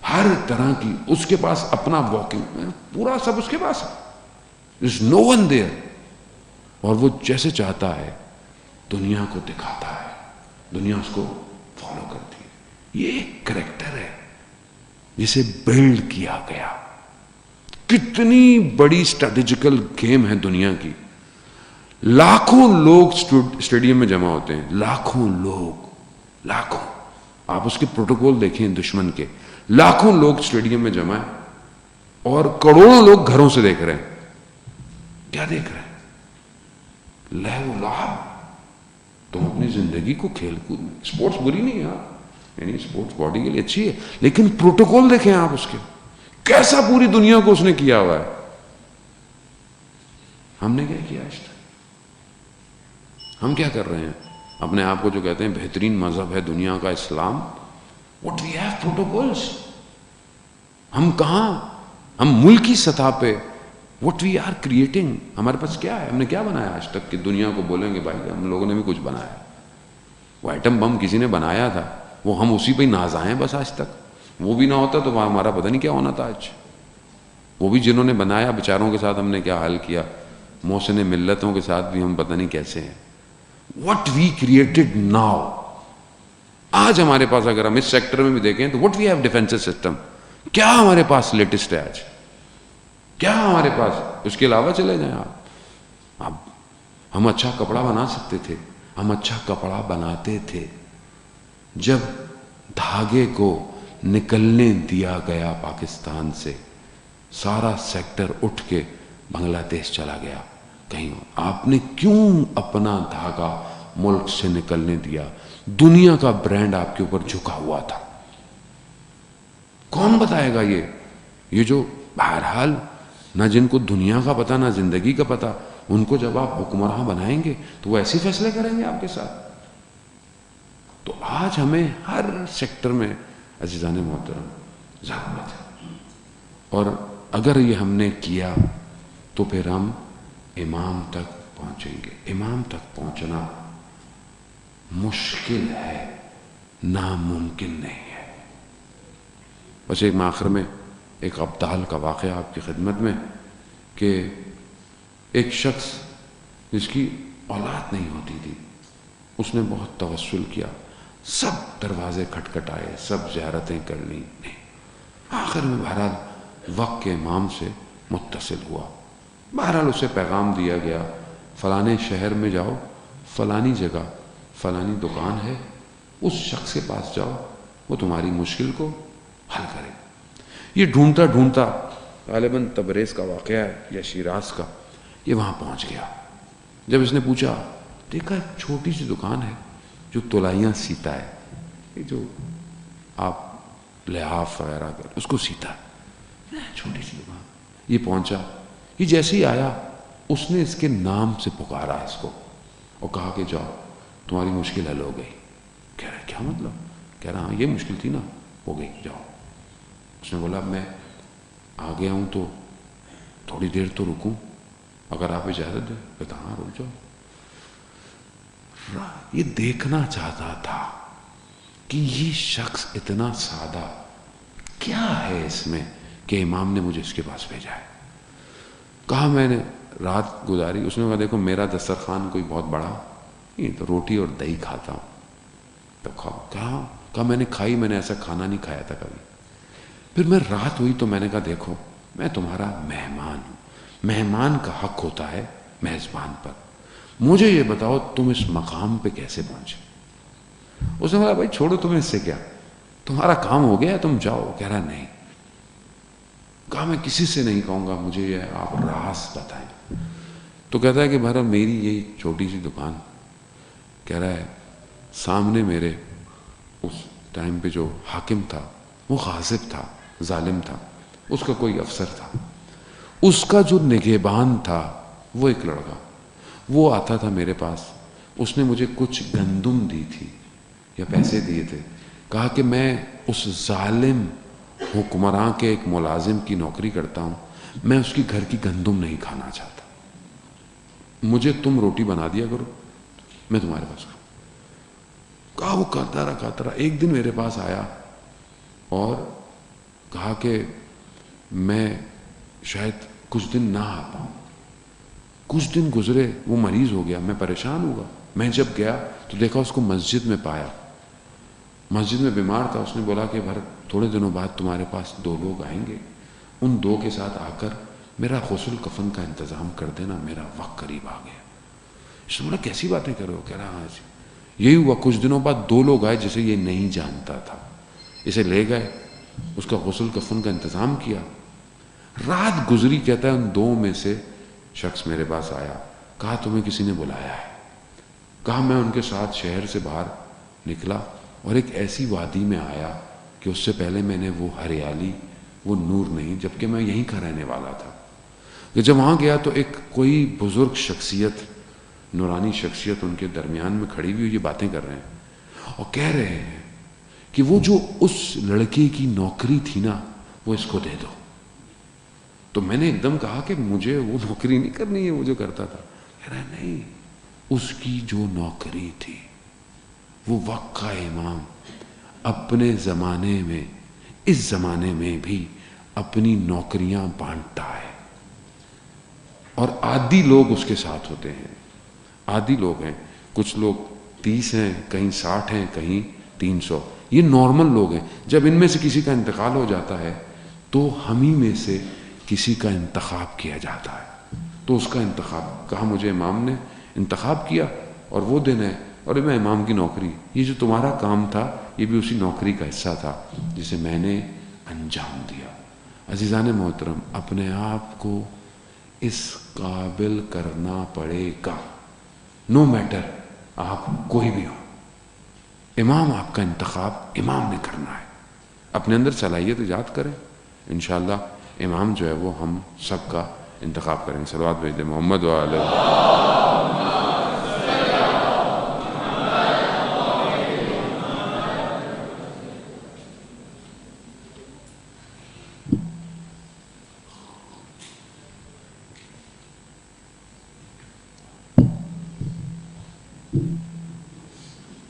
ہر طرح کی اس کے پاس اپنا واکنگ، پورا سب اس کے پاس ہے. There's no one there. اور وہ جیسے چاہتا ہے دنیا کو دکھاتا ہے، دنیا اس کو فالو کرتی ہے. یہ ایک کریکٹر ہے جسے بلڈ کیا گیا. کتنی بڑی اسٹریٹجیکل گیم ہے دنیا کی. لاکھوں لوگ اسٹیڈیم میں جمع ہوتے ہیں، لاکھوں لوگ، لاکھوں. آپ اس کے پروٹوکول دیکھیں دشمن کے. لاکھوں لوگ اسٹیڈیم میں جمع ہیں اور کروڑوں لوگ گھروں سے دیکھ رہے ہیں. کیا دیکھ رہے ہیں؟ لہو لعب. تم اپنی زندگی کو کھیل کود، اسپورٹس بری نہیں ہے، یعنی اسپورٹس باڈی کے لیے اچھی ہے، لیکن پروٹوکول دیکھیں آپ اس کے، کیسا پوری دنیا کو اس نے کیا ہوا ہے. ہم نے کیا کیا آج تک؟ ہم کیا کر رہے ہیں؟ اپنے آپ کو جو کہتے ہیں بہترین مذہب ہے دنیا کا اسلام، what we have protocols. ہم کہاں، ہم ملکی سطح پہ what we are creating، ہمارے پاس کیا ہے، ہم نے کیا بنایا آج تک کہ دنیا کو بولیں گے بھائی ہم لوگوں نے بھی کچھ بنایا. وہ ایٹم بم کسی نے بنایا تھا، وہ ہم اسی پہ ناز آئے ہیں بس آج تک. وہ بھی نہ ہوتا تو ہمارا پتہ نہیں کیا ہونا تھا آج. وہ بھی جنہوں نے بنایا بیچاروں کے ساتھ ہم نے کیا حال کیا، محسن ملتوں کے ساتھ بھی ہم پتہ نہیں کیسے ہیں. what we created now. آج ہمارے پاس اگر ہم اس سیکٹر میں بھی دیکھیں تو what we have defensive system، کیا ہمارے پاس لیٹسٹ ہے آج، کیا ہمارے پاس. اس کے علاوہ چلے جائیں آپ، اب ہم اچھا کپڑا بنا سکتے تھے، ہم اچھا کپڑا بناتے تھے. جب دھاگے کو نکلنے دیا گیا پاکستان سے، سارا سیکٹر اٹھ کے بنگلہ دیش چلا گیا. کہیں آپ نے کیوں اپنا دھاگا ملک سے نکلنے دیا؟ دنیا کا برانڈ آپ کے اوپر جھکا ہوا تھا. کون بتائے گا یہ جو بہرحال نہ جن کو دنیا کا پتہ نہ زندگی کا پتہ، ان کو جب آپ حکمراں بنائیں گے تو وہ ایسے فیصلے کریں گے آپ کے ساتھ. تو آج ہمیں ہر سیکٹر میں عزیزان محترم ضرورت ہے، اور اگر یہ ہم نے کیا تو پھر ہم امام تک پہنچیں گے. امام تک پہنچنا مشکل ہے، ناممکن نہیں ہے. بس ایک آخر میں ایک ابدال کا واقعہ آپ کی خدمت میں، کہ ایک شخص جس کی اولاد نہیں ہوتی تھی، اس نے بہت توسل کیا، سب دروازے کھٹکھٹائے، سب زیارتیں کر لیں، نہیں. آخر میں بہرحال وقت کے امام سے متصل ہوا. بہرحال اسے پیغام دیا گیا فلانے شہر میں جاؤ، فلانی جگہ فلانی دکان ہے، اس شخص کے پاس جاؤ، وہ تمہاری مشکل کو حل کرے. یہ ڈھونڈتا ڈھونڈتا غالباً تبریز کا واقعہ ہے یا شیراز کا، یہ وہاں پہنچ گیا. جب اس نے پوچھا، دیکھا ایک چھوٹی سی دکان ہے جو تلائیاں سیتا ہے، یہ جو آپ لحاف وغیرہ کر اس کو سیتا ہے، چھوٹی سی دکان. یہ پہنچا، یہ جیسے ہی آیا اس نے اس کے نام سے پکارا اس کو اور کہا کہ جاؤ تمہاری مشکل حل ہو گئی. کہہ رہا کیا مطلب؟ کہہ رہا ہاں یہ مشکل تھی نا، ہو گئی، جاؤ. اس نے بولا میں آ گیا ہوں تو تھوڑی دیر تو رکوں، اگر آپ اجازت دیں. کہتا ہاں رک جاؤ. یہ دیکھنا چاہتا تھا کہ یہ شخص اتنا سادہ کیا ہے اس میں کہ امام نے مجھے اس کے پاس بھیجا ہے. کہا میں نے رات گزاری. اس نے کہا دیکھو میرا دسترخوان کوئی بہت بڑا نہیں تو روٹی اور دہی کھاتا ہوں. تو کہا میں نے کھائی, میں نے ایسا کھانا نہیں کھایا تھا کبھی. پھر میں رات ہوئی تو میں نے کہا دیکھو میں تمہارا مہمان ہوں, مہمان کا حق ہوتا ہے میزبان پر, مجھے یہ بتاؤ تم اس مقام پہ کیسے پہنچے. اس نے کہا بھائی چھوڑو تمہیں اس سے کیا, تمہارا کام ہو گیا تم جاؤ. کہہ رہا نہیں. کہا میں کسی سے نہیں کہوں گا, مجھے یہ آپ راز بتائیں. تو کہتا ہے کہ بہرحال میری یہی چھوٹی سی دکان. کہہ رہا ہے سامنے میرے اس ٹائم پہ جو حاکم تھا وہ غاصب تھا, ظالم تھا, اس کا کوئی افسر تھا, اس کا جو نگہبان تھا وہ ایک لڑکا, وہ آتا تھا میرے پاس, اس نے مجھے کچھ گندم دی تھی یا پیسے دیے تھے, کہا کہ میں اس ظالم حکمراں کے ایک ملازم کی نوکری کرتا ہوں, میں اس کی گھر کی گندم نہیں کھانا چاہتا, مجھے تم روٹی بنا دیا کرو میں تمہارے پاس کھاؤں. کہا وہ کرتا رہا. ایک دن میرے پاس آیا اور کہا کہ میں شاید کچھ دن نہ آ پاؤں. کچھ دن گزرے, وہ مریض ہو گیا, میں پریشان ہوا. میں جب گیا تو دیکھا اس کو مسجد میں پایا, مسجد میں بیمار تھا. اس نے بولا کہ تھوڑے دنوں بعد تمہارے پاس 2 لوگ آئیں گے, ان 2 کے ساتھ آ کر میرا غسل کفن کا انتظام کر دینا, میرا وقت قریب آ گیا. اس نے بولا کیسی باتیں کر رہے ہو. کہہ رہا ہاں جی. یہی ہوا, کچھ دنوں بعد 2 لوگ آئے جسے یہ نہیں جانتا تھا, اسے لے گئے, اس کا غسل کفن کا انتظام کیا. رات گزری, کہتا ہے ان 2 میں سے شخص میرے پاس آیا, کہا تمہیں کسی نے بلایا ہے. کہا میں ان کے ساتھ شہر سے باہر نکلا اور ایک ایسی وادی میں آیا کہ اس سے پہلے میں نے وہ ہریالی, وہ نور نہیں, جبکہ میں یہیں کا رہنے والا تھا. کہ جب وہاں گیا تو ایک کوئی بزرگ شخصیت, نورانی شخصیت ان کے درمیان میں کھڑی ہوئی, یہ باتیں کر رہے ہیں اور کہہ رہے ہیں کہ وہ جو اس لڑکے کی نوکری تھی نا وہ اس کو دے دو. تو میں نے ایک دم کہا کہ مجھے وہ نوکری نہیں کرنی ہے وہ جو کرتا تھا. کہہ رہا نہیں, اس کی جو نوکری تھی, وہ وقت کا امام اپنے زمانے میں, اس زمانے میں بھی اپنی نوکریاں بانٹتا ہے, اور عادی لوگ اس کے ساتھ ہوتے ہیں. عادی لوگ ہیں, کچھ لوگ 30 ہیں, کہیں 60 ہیں, کہیں 300, یہ نارمل لوگ ہیں. جب ان میں سے کسی کا انتقال ہو جاتا ہے تو ہم ہی میں سے کسی کا انتخاب کیا جاتا ہے. تو اس کا انتخاب, کہا مجھے امام نے انتخاب کیا اور وہ دن ہے, اور میں امام کی نوکری, یہ جو تمہارا کام تھا یہ بھی اسی نوکری کا حصہ تھا جسے میں نے انجام دیا. عزیزان محترم, اپنے آپ کو اس قابل کرنا پڑے گا, نو میٹر آپ کوئی بھی ہو. امام آپ کا انتخاب امام نے کرنا ہے. اپنے اندر صلاحیت ایجاد کریں, انشاءاللہ امام جو ہے وہ ہم سب کا انتخاب کریں گے. صلوات بھیج دیں محمد وعلیہ.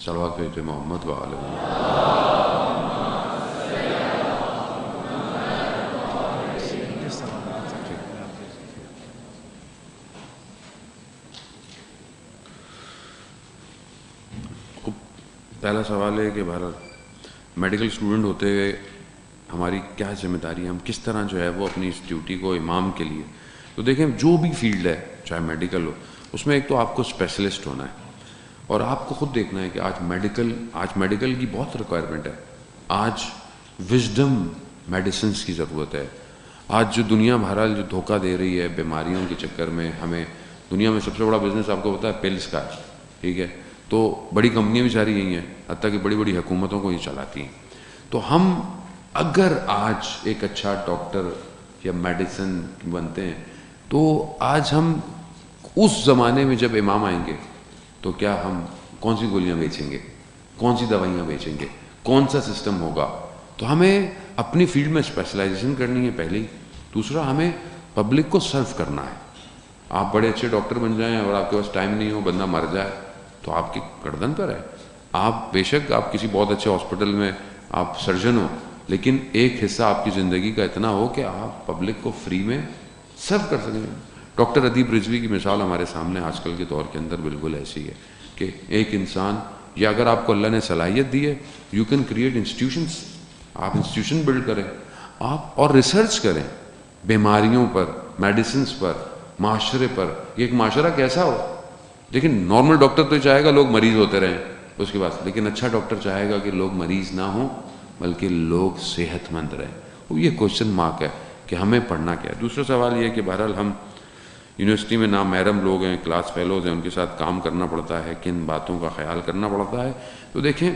صلوات بھیج دیں محمد وعلیہ. پہلا سوال ہے کہ بہرحال میڈیکل اسٹوڈنٹ ہوتے ہوئے ہماری کیا ذمہ داری ہے, ہم کس طرح جو ہے وہ اپنی اس ڈیوٹی کو امام کے لیے. تو دیکھیں جو بھی فیلڈ ہے چاہے میڈیکل ہو, اس میں ایک تو آپ کو اسپیشلسٹ ہونا ہے, اور آپ کو خود دیکھنا ہے کہ آج میڈیکل کی بہت ریکوائرمنٹ ہے. آج وزڈم میڈیسنس کی ضرورت ہے. آج جو دنیا بہرحال جو دھوکہ دے رہی ہے بیماریوں کے چکر میں, ہمیں دنیا میں سب سے بڑا بزنس آپ کو پتا ہے پلس کا ہے, ٹھیک ہے, تو بڑی کمپنیاں بھی ساری یہی ہیں, حتیٰ کہ بڑی بڑی حکومتوں کو یہ چلاتی ہیں. تو ہم اگر آج ایک اچھا ڈاکٹر یا میڈیسن بنتے ہیں تو آج ہم اس زمانے میں جب امام آئیں گے تو کیا ہم کون سی گولیاں بیچیں گے, کون سی دوائیاں بیچیں گے, کون سا سسٹم ہوگا. تو ہمیں اپنی فیلڈ میں اسپیشلائزیشن کرنی ہے پہلے ہی. دوسرا, ہمیں پبلک کو سرو کرنا ہے. آپ بڑے اچھے ڈاکٹر بن جائیں اور آپ کے پاس ٹائم نہیں ہو, بندہ مر جائے تو آپ کی گردن پر ہے. آپ بے شک آپ کسی بہت اچھے ہاسپٹل میں آپ سرجن ہو, لیکن ایک حصہ آپ کی زندگی کا اتنا ہو کہ آپ پبلک کو فری میں سرو کر سکیں. ڈاکٹر ادیب رضوی کی مثال ہمارے سامنے آج کل کے دور کے اندر بالکل ایسی ہے کہ ایک انسان، یا اگر آپ کو اللہ نے صلاحیت دی ہے، یو کین کریٹ انسٹیٹیوشنس، آپ انسٹیٹیوشن بلڈ کریں آپ، اور ریسرچ کریں بیماریوں پر، میڈیسنس پر، معاشرے پر، یہ ایک معاشرہ کیسا ہو. لیکن نارمل ڈاکٹر تو چاہے گا لوگ مریض ہوتے رہیں اس کے بعد، لیکن اچھا ڈاکٹر چاہے گا کہ لوگ مریض نہ ہوں بلکہ لوگ صحت مند رہیں. وہ یہ کوشچن مارک ہے کہ ہمیں پڑھنا کیا ہے. دوسرا سوال یہ کہ بہرحال ہم یونیورسٹی میں نامحرم لوگ ہیں، کلاس فیلوز ہیں، ان کے ساتھ کام کرنا پڑتا ہے، کن باتوں کا خیال کرنا پڑتا ہے. تو دیکھیں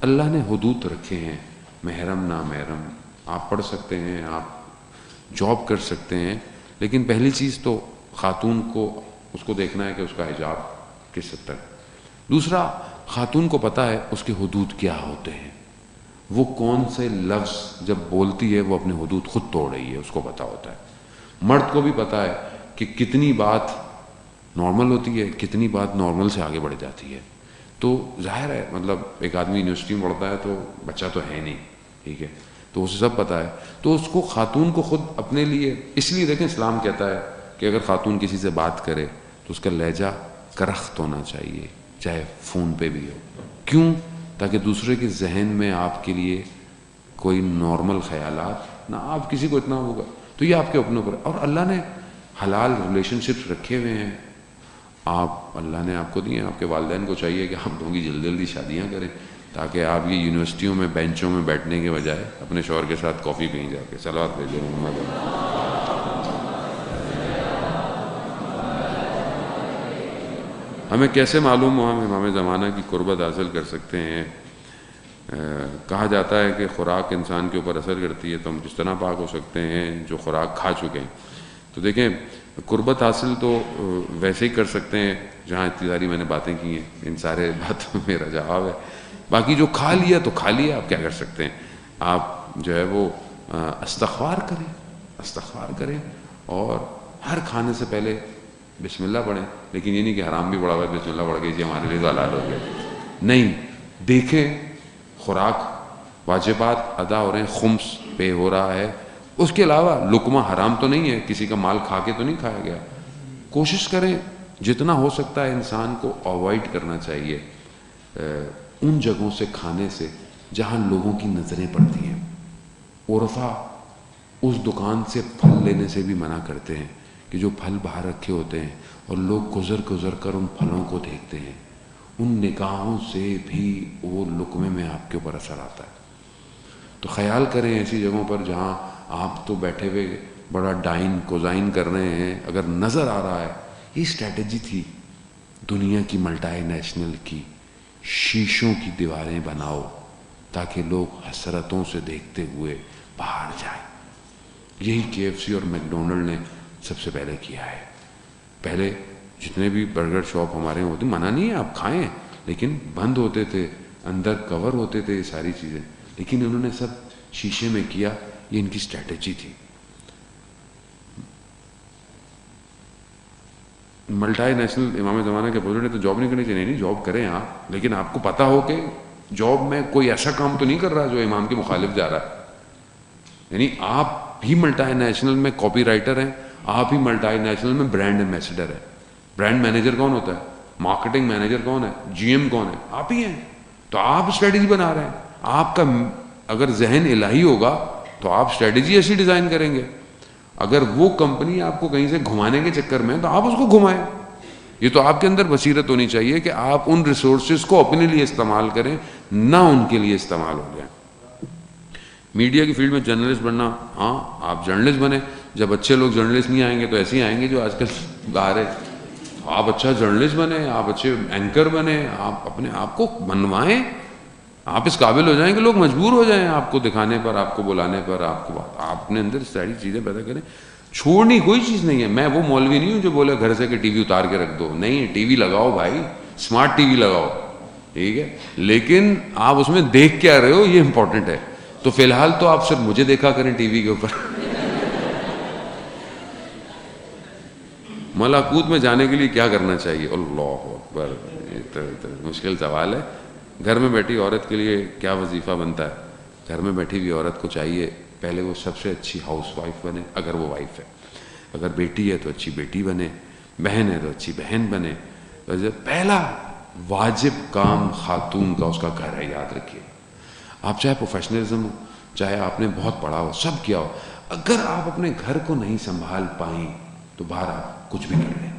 اللہ نے حدود رکھے ہیں، محرم نامحرم آپ پڑھ سکتے ہیں، آپ جاب کر سکتے ہیں، لیکن پہلی چیز تو خاتون کو اس کو دیکھنا ہے کہ اس کا حجاب کس حد تک. دوسرا، خاتون کو پتہ ہے اس کے حدود کیا ہوتے ہیں، وہ کون سے لفظ جب بولتی ہے وہ اپنے حدود خود توڑ رہی ہے، اس کو پتہ ہوتا ہے. مرد کو بھی پتہ ہے کہ کتنی بات نارمل ہوتی ہے، کتنی بات نارمل سے آگے بڑھ جاتی ہے. تو ظاہر ہے مطلب ایک آدمی یونیورسٹی میں پڑھتا ہے تو بچہ تو ہے نہیں، ٹھیک ہے، تو اسے سب پتہ ہے. تو اس کو خاتون کو خود اپنے لیے، اس لیے دیکھیں اسلام کہتا ہے کہ اگر خاتون کسی سے بات کرے تو اس کا لہجہ کرخت ہونا چاہیے، چاہے فون پہ بھی ہو. کیوں؟ تاکہ دوسرے کے ذہن میں آپ کے لیے کوئی نارمل خیالات نہ، آپ کسی کو اتنا ہوگا. تو یہ آپ کے اپنے اوپر. اور اللہ نے حلال ریلیشن شپس رکھے ہوئے ہیں، آپ اللہ نے آپ کو دیے ہیں. آپ کے والدین کو چاہیے کہ آپ دونوں کی جلدی جلدی شادیاں کریں تاکہ آپ یہ یونیورسٹیوں میں بینچوں میں بیٹھنے کے بجائے اپنے شوہر کے ساتھ کافی پئیں جا کے. صلوات بھیجو محمد. ہمیں کیسے معلوم ہو ہم امام زمانہ کی قربت حاصل کر سکتے ہیں؟ کہا جاتا ہے کہ خوراک انسان کے اوپر اثر کرتی ہے، تو ہم کس طرح پاک ہو سکتے ہیں جو خوراک کھا چکے ہیں؟ تو دیکھیں قربت حاصل تو ویسے ہی کر سکتے ہیں جہاں اتنی ساری میں نے باتیں کی ہیں، ان سارے باتوں میں میرا جواب ہے. باقی جو کھا لیا تو کھا لیا، آپ کیا کر سکتے ہیں؟ آپ جو ہے وہ استغفار کریں اور ہر کھانے سے پہلے بسم اللہ پڑھیں. لیکن یہ نہیں کہ حرام بھی پڑا ہوا ہے بسم اللہ پڑھ کے جی ہمارے لیے تو حلال ہو گیا. نہیں، دیکھیں خوراک واجبات ادا ہو رہے ہیں، خمس پے ہو رہا ہے، اس کے علاوہ لقمہ حرام تو نہیں ہے، کسی کا مال کھا کے تو نہیں کھایا گیا. کوشش کریں جتنا ہو سکتا ہے انسان کو اوائڈ کرنا چاہیے ان جگہوں سے کھانے سے جہاں لوگوں کی نظریں پڑتی ہیں. عرفا اس دکان سے پھل لینے سے بھی منع کرتے ہیں کہ جو پھل باہر رکھے ہوتے ہیں اور لوگ گزر کر ان پھلوں کو دیکھتے ہیں، ان نگاہوں سے بھی وہ لقمے میں آپ کے اوپر اثر آتا ہے. تو خیال کریں ایسی جگہوں پر جہاں آپ تو بیٹھے ہوئے بڑا ڈائن کوزائن کر رہے ہیں، اگر نظر آ رہا ہے. یہ اسٹریٹجی تھی دنیا کی ملٹی نیشنل کی، شیشوں کی دیواریں بناؤ تاکہ لوگ حسرتوں سے دیکھتے ہوئے باہر جائیں. یہی KFC اور میکڈونلڈ نے سب سے پہلے کیا ہے. پہلے جتنے بھی برگر شاپ ہمارے یہاں ہوتے، منع نہیں ہے آپ کھائیں، لیکن بند ہوتے تھے، اندر کور ہوتے تھے یہ ساری چیزیں، لیکن انہوں نے سب شیشے میں کیا. یہ ان کی اسٹریٹجی تھی. ملٹی نیشنل امام زمانہ کے بزرگ نے تو جاب نہیں کرنی چاہیے. نہیں جاب کریں آپ، لیکن آپ کو پتہ ہو کہ جاب میں کوئی ایسا کام تو نہیں کر رہا جو امام کے مخالف جا رہا ہے. یعنی آپ بھی ملٹی نیشنل میں کاپی رائٹر ہیں، آپ ہی ملٹی نیشنل میں برانڈ ایمبیسڈر ہیں. برانڈ مینیجر کون ہوتا ہے؟ مارکیٹنگ مینیجر کون ہے؟ GM کون ہے؟ آپ ہی ہیں. تو آپ اسٹریٹجی بنا رہے ہیں. آپ کا اگر ذہن الہی ہوگا تو آپ اسٹریٹجی ایسی ڈیزائن کریں گے. اگر وہ کمپنی آپ کو کہیں سے گھمانے کے چکر میں تو آپ اس کو گھمائیں. یہ تو آپ کے اندر بصیرت ہونی چاہیے کہ آپ ان ریسورسز کو اپنے لیے استعمال کریں، نہ ان کے لیے استعمال ہو جائیں. میڈیا کی فیلڈ میں جرنلسٹ بننا، ہاں آپ جرنلسٹ بنیں. جب اچھے لوگ جرنلسٹ نہیں آئیں گے تو ایسے ہی آئیں گے جو آج کل باہر ہے. آپ اچھا جرنلسٹ بنیں، آپ اچھے اینکر بنیں، آپ اپنے آپ کو بنوائیں. آپ اس قابل ہو جائیں کہ لوگ مجبور ہو جائیں آپ کو دکھانے پر، آپ کو بلانے پر. آپ کو آپ اپنے اندر ساری چیزیں پیدا کریں. چھوڑنی کوئی چیز نہیں ہے. میں وہ مولوی نہیں ہوں جو بولے گھر سے کہ ٹی وی اتار کے رکھ دو. نہیں، ٹی وی لگاؤ بھائی، اسمارٹ ٹی وی لگاؤ، ٹھیک ہے، لیکن آپ اس میں دیکھ کیا رہے ہو یہ امپورٹنٹ ہے. تو فی الحال تو آپ صرف مجھے دیکھا کریں ٹی وی کے اوپر. ملاکوت میں جانے کے لیے کیا کرنا چاہیے؟ اللہ اکبر، مشکل سوال ہے. گھر میں بیٹھی عورت کے لیے کیا وظیفہ بنتا ہے؟ گھر میں بیٹھی ہوئی عورت کو چاہیے پہلے وہ سب سے اچھی ہاؤس وائف بنے اگر وہ وائف ہے. اگر بیٹی ہے تو اچھی بیٹی بنے، بہن ہے تو اچھی بہن بنے. پہلا واجب کام خاتون کا اس کا گھر ہے، یاد رکھیے. آپ چاہے پروفیشنلزم ہو، چاہے آپ نے بہت پڑھا ہو، سب کیا ہو، اگر آپ اپنے گھر کو نہیں سنبھال پائیں تو باہر آپ کچھ بھی کر لیں،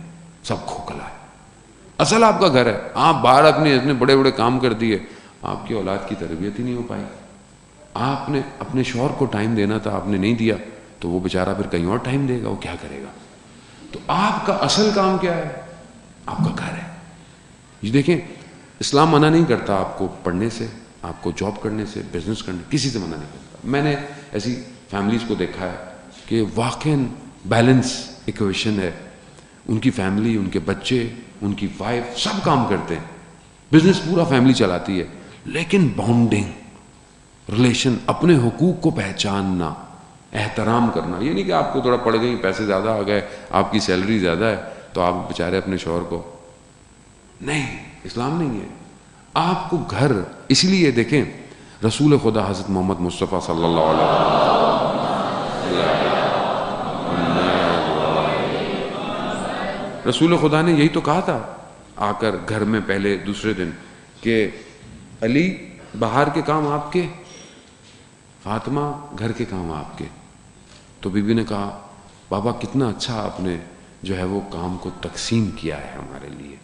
سب کھوکھلا ہے. اصل آپ کا گھر ہے. آپ باہر اپنے بڑے بڑے کام کر دیے، آپ کی اولاد کی تربیت ہی نہیں ہو پائی. آپ نے اپنے شوہر کو ٹائم دینا تھا، آپ نے نہیں دیا، تو وہ بیچارہ پھر کہیں اور ٹائم دے گا، وہ کیا کرے گا؟ تو آپ کا اصل کام کیا ہے؟ آپ کا گھر ہے. یہ دیکھیں، اسلام منع نہیں کرتا آپ کو پڑھنے سے، آپ کو جاب کرنے سے، بزنس کرنے، کسی سے منع نہیں کرتا. میں نے ایسی فیملیز کو دیکھا ہے کہ واقعاً بیلنس ایکویشن ہے. ان کی فیملی، ان کے بچے، ان کی وائف سب کام کرتے ہیں، بزنس پورا فیملی چلاتی ہے، لیکن بانڈنگ، ریلیشن، اپنے حقوق کو پہچاننا، احترام کرنا. یہ نہیں کہ آپ کو تھوڑا پڑ گئی، پیسے زیادہ آ گئے، آپ کی سیلری زیادہ ہے تو آپ بیچارے اپنے شوہر کو، نہیں، اسلام نہیں ہے. آپ کو گھر، اسی لیے دیکھیں رسول خدا حضرت محمد مصطفیٰ صلی اللہ علیہ وسلم، رسول خدا نے یہی تو کہا تھا آ کر گھر میں پہلے دوسرے دن کہ علی باہر کے کام آپ کے، فاطمہ گھر کے کام آپ کے. تو بی بی نے کہا بابا کتنا اچھا آپ نے جو ہے وہ کام کو تقسیم کیا ہے ہمارے لیے.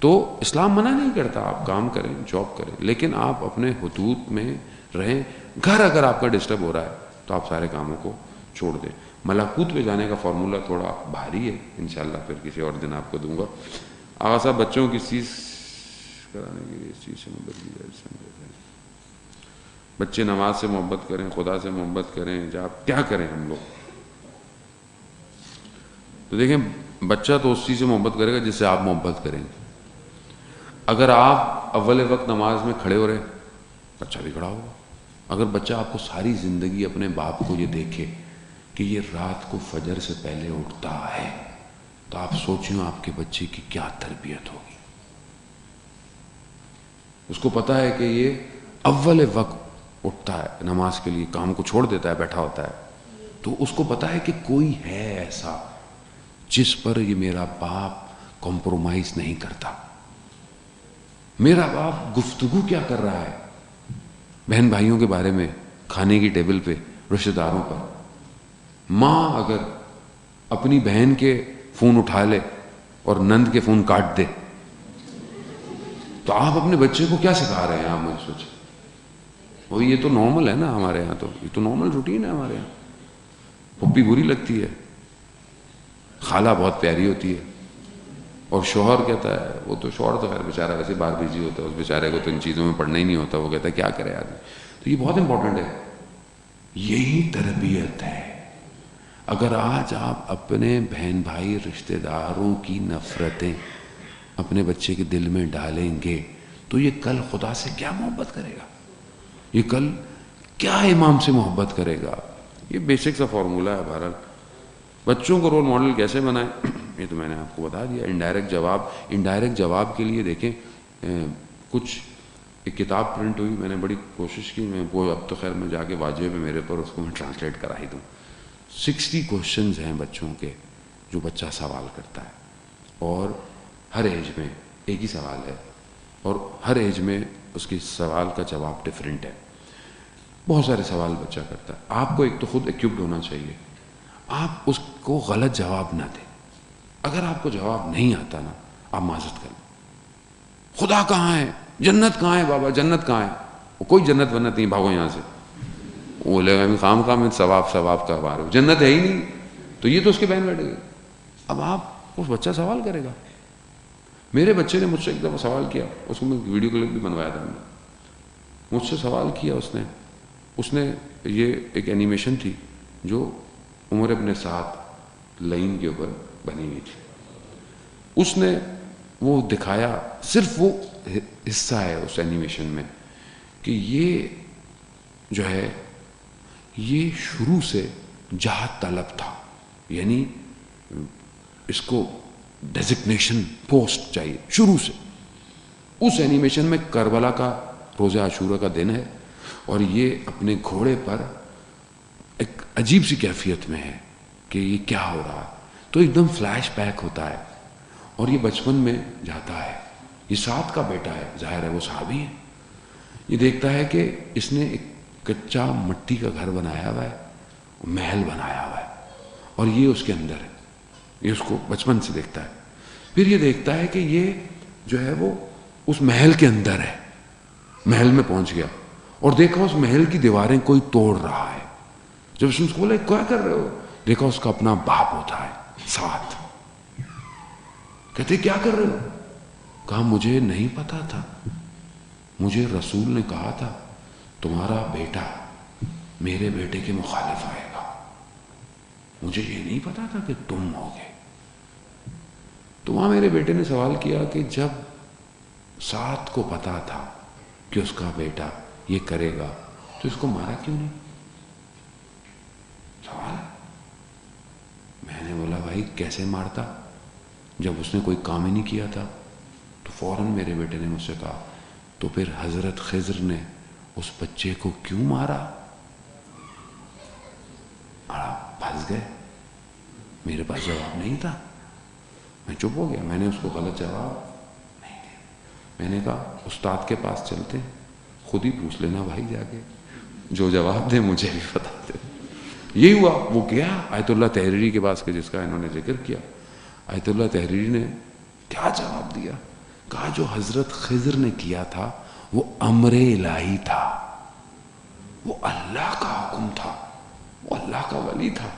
تو اسلام منع نہیں کرتا آپ کام کریں، جاب کریں، لیکن آپ اپنے حدود میں رہیں. گھر اگر آپ کا ڈسٹرب ہو رہا ہے تو آپ سارے کاموں کو چھوڑ دیں. ملکوت پہ جانے کا فارمولہ تھوڑا بھاری ہے، انشاءاللہ پھر کسی اور دن آپ کو دوں گا. آغا صاحب بچوں کی چیز کرانے کے لیے اس چیز سے محبت کی جائے. بچے نماز سے محبت کریں، خدا سے محبت کریں، جب کیا کریں ہم لوگ؟ تو دیکھیں بچہ تو اس چیز سے محبت کرے گا جس سے آپ محبت کریں گے. اگر آپ اول وقت نماز میں کھڑے ہو رہے، بچہ بھی کھڑا ہوگا. اگر بچہ آپ کو ساری زندگی اپنے باپ کو یہ دیکھے کہ یہ رات کو فجر سے پہلے اٹھتا ہے، تو آپ سوچیں آپ کے بچے کی کیا تربیت ہوگی. اس کو پتا ہے کہ یہ اول وقت اٹھتا ہے نماز کے لیے، کام کو چھوڑ دیتا ہے، بیٹھا ہوتا ہے، تو اس کو پتا ہے کہ کوئی ہے ایسا جس پر یہ میرا باپ کمپرومائز نہیں کرتا. میرا باپ گفتگو کیا کر رہا ہے بہن بھائیوں کے بارے میں، کھانے کی ٹیبل پہ، رشتہ داروں پر. ماں اگر اپنی بہن کے فون اٹھا لے اور نند کے فون کاٹ دے تو آپ اپنے بچے کو کیا سکھا رہے ہیں؟ آپ مجھے سوچیں. وہ یہ تو نارمل ہے نا ہمارے یہاں، تو یہ تو نارمل روٹین ہے ہمارے یہاں. پھپھی بری لگتی ہے، خالہ بہت پیاری ہوتی ہے، اور شوہر کہتا ہے، وہ تو شوہر تو خیر بیچارہ ویسے باہر بزی ہوتا ہے، اس بیچارے کو تو ان چیزوں میں پڑھنا ہی نہیں ہوتا، وہ کہتا ہے کیا کرے آدمی. تو یہ بہت امپورٹنٹ ہے. یہی تربیت ہے. اگر آج آپ اپنے بہن بھائی رشتہ داروں کی نفرتیں اپنے بچے کے دل میں ڈالیں گے تو یہ کل خدا سے کیا محبت کرے گا؟ یہ کل کیا امام سے محبت کرے گا؟ یہ بیسک سا فارمولہ ہے. بہرحال بچوں کو رول ماڈل کیسے بنائیں یہ تو میں نے آپ کو بتا دیا. انڈائریکٹ جواب کے لیے دیکھیں کچھ ایک کتاب پرنٹ ہوئی، میں نے بڑی کوشش کی، میں وہ اب تو خیر میں جا کے واجب ہے میرے پر، اس کو میں ٹرانسلیٹ کرا ہی دوں. 60 کوشچنز ہیں بچوں کے جو بچہ سوال کرتا ہے، اور ہر ایج میں ایک ہی سوال ہے، اور ہر ایج میں اس کی سوال کا جواب ڈیفرنٹ ہے. بہت سارے سوال بچہ کرتا ہے. آپ کو ایک تو خود ایکوپڈ ہونا چاہیے، آپ اس کو غلط جواب نہ دیں. اگر آپ کو جواب نہیں آتا نا، آپ معذرت کریں. خدا کہاں ہے؟ جنت کہاں ہے بابا؟ جنت کہاں ہے؟ وہ کوئی جنت ونت نہیں، بھاگو یہاں سے. وہ لے خام میں ثواب کا بار، جنت ہے ہی نہیں. تو یہ تو اس کے بہن بیٹھے گئے. اب آپ اس بچہ سوال کرے گا. میرے بچے نے مجھ سے ایک دفعہ سوال کیا، اس کو میں ویڈیو کلپ بھی بنوایا تھا. میں نے مجھ سے سوال کیا، اس نے یہ ایک اینیمیشن تھی جو عمر ابن سعد لائن کے اوپر بنی ہوئی تھی. اس نے وہ دکھایا، صرف وہ حصہ ہے اس اینیمیشن میں کہ یہ جو ہے یہ شروع سے جہاد طلب تھا، یعنی اس کو ڈیزگنیشن پوسٹ چاہیے شروع سے. اس اینیمیشن میں کربلا کا روزہ عاشورہ کا دن ہے، اور یہ اپنے گھوڑے پر ایک عجیب سی کیفیت میں ہے کہ یہ کیا ہو رہا ہے، تو ایک دم فلیش بیک ہوتا ہے اور یہ بچپن میں جاتا ہے. یہ سعد کا بیٹا ہے، ظاہر ہے وہ صحابی ہے. یہ دیکھتا ہے کہ اس نے ایک کچا مٹی کا گھر بنایا ہوا ہے، محل بنایا ہوا ہے، اور یہ اس کے اندر ہے. یہ اس کو بچپن سے دیکھتا ہے. پھر یہ دیکھتا ہے کہ یہ جو ہے وہ اس محل کے اندر ہے. محل میں پہنچ گیا اور دیکھا اس محل کی دیواریں کوئی توڑ رہا ہے. جب اس نے اس کو بولا کیا کر رہے ہو، دیکھا اس کا اپنا باپ ہوتا ہے ساتھ. کہتے کیا کر رہے ہو؟ کہا مجھے نہیں پتا تھا، مجھے رسول نے کہا تھا تمہارا بیٹا میرے بیٹے کے مخالف آئے گا، مجھے یہ نہیں پتا تھا کہ تم ہوگے. تو وہاں میرے بیٹے نے سوال کیا کہ جب سعد کو پتا تھا کہ اس کا بیٹا یہ کرے گا تو اس کو مارا کیوں نہیں؟ سوال. میں نے بولا بھائی کیسے مارتا، جب اس نے کوئی کام ہی نہیں کیا تھا. تو فوراً میرے بیٹے نے مجھ سے کہا تو پھر حضرت خضر نے اس بچے کو کیوں مارا؟ پھنس گئے، میرے پاس جواب نہیں تھا. میں چپ ہو گیا، میں نے اس کو غلط جواب نہیں دیا. میں نے کہا استاد کے پاس چلتے ہیں، خود ہی پوچھ لینا بھائی جا کے، جو جواب دے مجھے بھی بتا دے. یہی ہوا. وہ گیا آیت اللہ تحریری کے پاس کہ جس کا انہوں نے ذکر کیا. آیت اللہ تحریری نے کیا جواب دیا؟ کہا جو حضرت خضر نے کیا تھا وہ امر الہی تھا، وہ اللہ کا حکم تھا، وہ اللہ کا ولی تھا،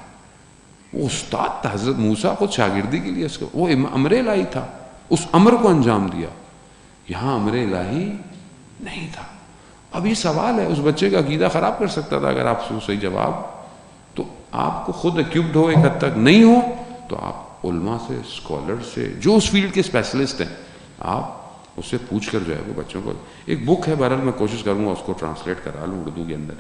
وہ استاد تھا. حضرت موسیٰ خود شاگردی کے لیے وہ امر الہی تھا، اس امر کو انجام دیا. یہاں امر الہی نہیں تھا. اب یہ سوال ہے، اس بچے کا عقیدہ خراب کر سکتا تھا اگر آپ سے صحیح جواب. تو آپ کو خود ایکوپڈ ہو، ایک حد تک نہیں ہو تو آپ علماء سے، اسکالر سے، جو اس فیلڈ کے اسپیشلسٹ ہیں، آپ اس سے پوچھ کر جو ہے وہ بچوں کو. ایک بک ہے، بہرحال میں کوشش کروں گا اس کو ٹرانسلیٹ کرا لوں اردو کے اندر.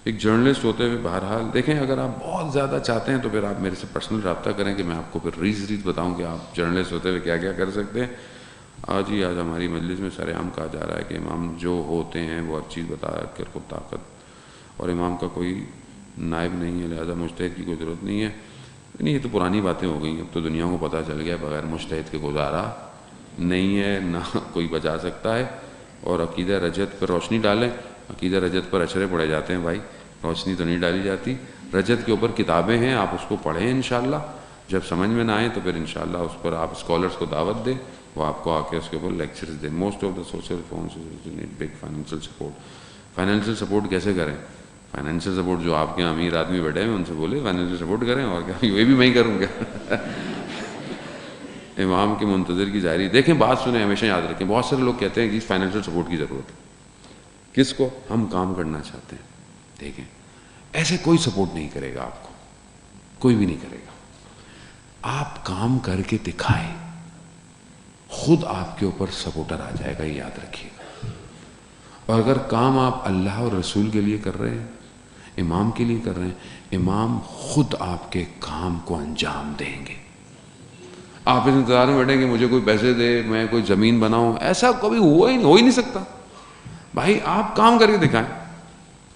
ایک جرنلسٹ ہوتے ہوئے بہرحال دیکھیں، اگر آپ بہت زیادہ چاہتے ہیں تو پھر آپ میرے سے پرسنل رابطہ کریں کہ میں آپ کو پھر ریز بتاؤں کہ آپ جرنلسٹ ہوتے ہوئے کیا کیا کر سکتے ہیں. آج ہماری مجلس میں سر عام کہا جا رہا ہے کہ امام جو ہوتے ہیں وہ ہر چیز بتا کر خود طاقت، اور امام کا کوئی نائب نہیں ہے، لہذا مجتہد کی کوئی ضرورت نہیں ہے. نہیں، یہ تو پرانی باتیں ہو گئیں. اب تو دنیا کو پتہ چل گیا بغیر مجتہد کے گزارا نہیں ہے، نہ کوئی بچا سکتا ہے. اور عقیدہ رجت پر روشنی ڈالیں. عقیدہ رجت پر اشرے پڑھے جاتے ہیں بھائی، روشنی تو نہیں ڈالی جاتی. رجت کے اوپر کتابیں ہیں، آپ اس کو پڑھیں انشاءاللہ. جب سمجھ میں نہ آئے تو پھر انشاءاللہ اس پر آپ اسکالرس کو دعوت دیں، وہ آپ کو آ کے اس کے اوپر لیکچرز دیں. Most of the social reforms need big financial support. Financial support کیسے کریں؟ فائنینشیل سپورٹ جو آپ کے امیر آدمی بیٹھے ہیں ان سے بولے فائنینشیل سپورٹ کریں. اور کیا یہ بھی میں ہی کروں گا؟ امام کے منتظر کی ظاہری. دیکھیں بات سنیں، ہمیشہ یاد رکھیں. بہت سارے لوگ کہتے ہیں کہ فائنینشیل سپورٹ کی ضرورت ہے. کس کو؟ ہم کام کرنا چاہتے ہیں. دیکھیں ایسے کوئی سپورٹ نہیں کرے گا آپ کو، کوئی بھی نہیں کرے گا. آپ کام کر کے دکھائیں، خود آپ کے اوپر سپورٹر آ جائے گا، یہ یاد رکھیے گا. اور اگر کام آپ اللہ اور رسول کے لیے کر رہے ہیں، امام کے لیے کر رہے ہیں، امام خود آپ کے کام کو انجام دیں گے. آپ اس انتظار میں بیٹھیں کہ مجھے کوئی پیسے دے، میں کوئی زمین بناؤں، ایسا کبھی ہو ہی نہیں سکتا. بھائی آپ کام کر کے دکھائیں.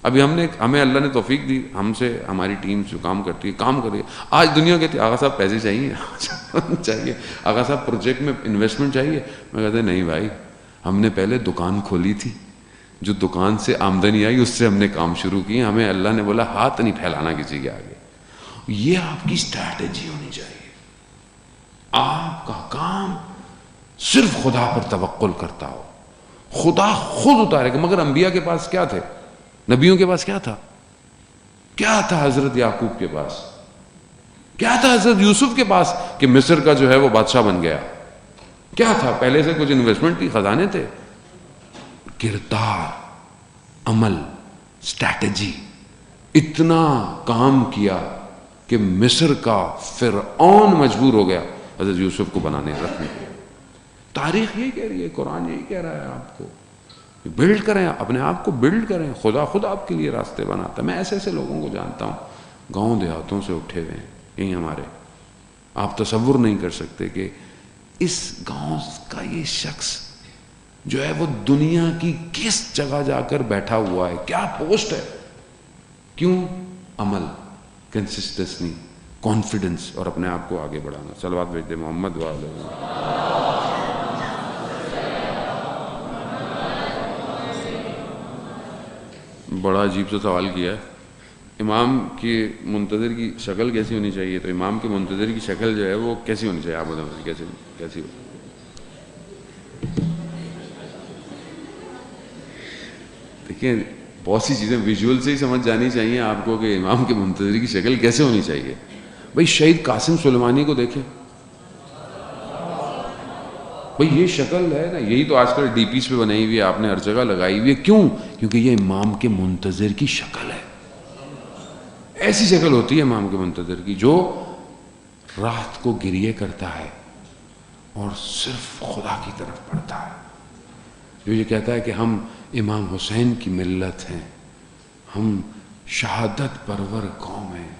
ابھی ہمیں اللہ نے توفیق دی، ہم سے ہماری ٹیم جو کام کرتی ہے کام کریے. آج دنیا کہتی ہے آغا صاحب پیسے چاہیے آغا صاحب پروجیکٹ میں انویسٹمنٹ چاہیے. میں کہتے ہیں نہیں بھائی، ہم نے پہلے دکان کھولی تھی، جو دکان سے آمدنی آئی اس سے ہم نے کام شروع کی. ہمیں اللہ نے بولا ہاتھ نہیں پھیلانا کسی کے آگے. یہ آپ کی اسٹریٹجی ہونی چاہیے. آپ کا کام صرف خدا پر توکل کرتا ہو، خدا خود اتارے گا. مگر انبیاء کے پاس کیا تھے؟ نبیوں کے پاس کیا تھا؟ کیا تھا حضرت یعقوب کے پاس؟ کیا تھا حضرت یوسف کے پاس کہ مصر کا جو ہے وہ بادشاہ بن گیا؟ کیا تھا؟ پہلے سے کچھ انویسٹمنٹ کی خزانے تھے. کردار، عمل، اسٹریٹجی. اتنا کام کیا کہ مصر کا فرعون مجبور ہو گیا حضرت یوسف کو بنانے رکھنے. تاریخ یہی کہہ رہی ہے، قرآن یہی کہہ رہا ہے آپ کو. بلڈ کریں، اپنے آپ کو بلڈ کریں. خدا خود آپ کے لیے راستے بناتا ہے. میں ایسے لوگوں کو جانتا ہوں، گاؤں دیہاتوں سے اٹھے ہوئے ہیں یہی ہمارے. آپ تصور نہیں کر سکتے کہ اس گاؤں کا یہ شخص جو ہے وہ دنیا کی کس جگہ جا کر بیٹھا ہوا ہے, کیا پوسٹ ہے, کیوں؟ عمل, کنسسٹنسی, کانفیڈنس اور اپنے آپ کو آگے بڑھانا. صلوات بھیجتے محمد والے. بڑا عجیب سا سوال کیا ہے. امام کی منتظر کی شکل کیسی ہونی چاہیے؟ تو امام کے منتظر کی شکل جو ہے وہ کیسی ہونی چاہیے؟ آپ بتائیں کیسی ہو؟ دیکھیں بہت سی چیزیں ویژول سے ہی سمجھ جانی چاہیے آپ کو کہ امام کے منتظر کی شکل کیسے ہونی چاہیے. بھائی شہید قاسم سلیمانی کو دیکھیں, بھائی یہ شکل ہے نا, یہی تو آج کل ڈی پیز پہ بنائی ہوئی ہے, آپ نے ہر جگہ لگائی ہوئی ہے. کیوں؟ کیونکہ یہ امام کے منتظر کی شکل ہے. ایسی شکل ہوتی ہے امام کے منتظر کی جو رات کو گریے کرتا ہے اور صرف خدا کی طرف پڑھتا ہے, جو یہ کہتا ہے کہ ہم امام حسین کی ملت ہیں, ہم شہادت پرور قوم ہیں.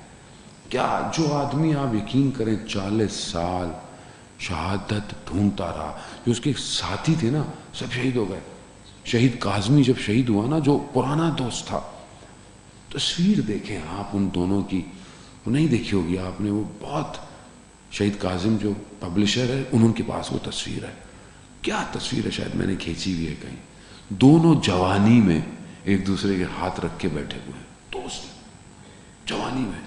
کیا جو آدمی, آپ یقین کریں 40 سال شہادت ڈھونڈتا رہا, جو اس کے ساتھی تھے نا سب شہید ہو گئے. شہید کاظمی جب شہید ہوا نا, جو پرانا دوست تھا, تصویر دیکھیں آپ ان دونوں کی, وہ نہیں دیکھی ہوگی آپ نے, وہ بہت, شہید کاظم جو پبلشر ہے ان کے پاس وہ تصویر ہے. کیا تصویر ہے, شاید میں نے کھینچی ہوئی ہے کہیں. دونوں جوانی میں ایک دوسرے کے ہاتھ رکھ کے بیٹھے ہوئے ہیں, دوست جوانی میں.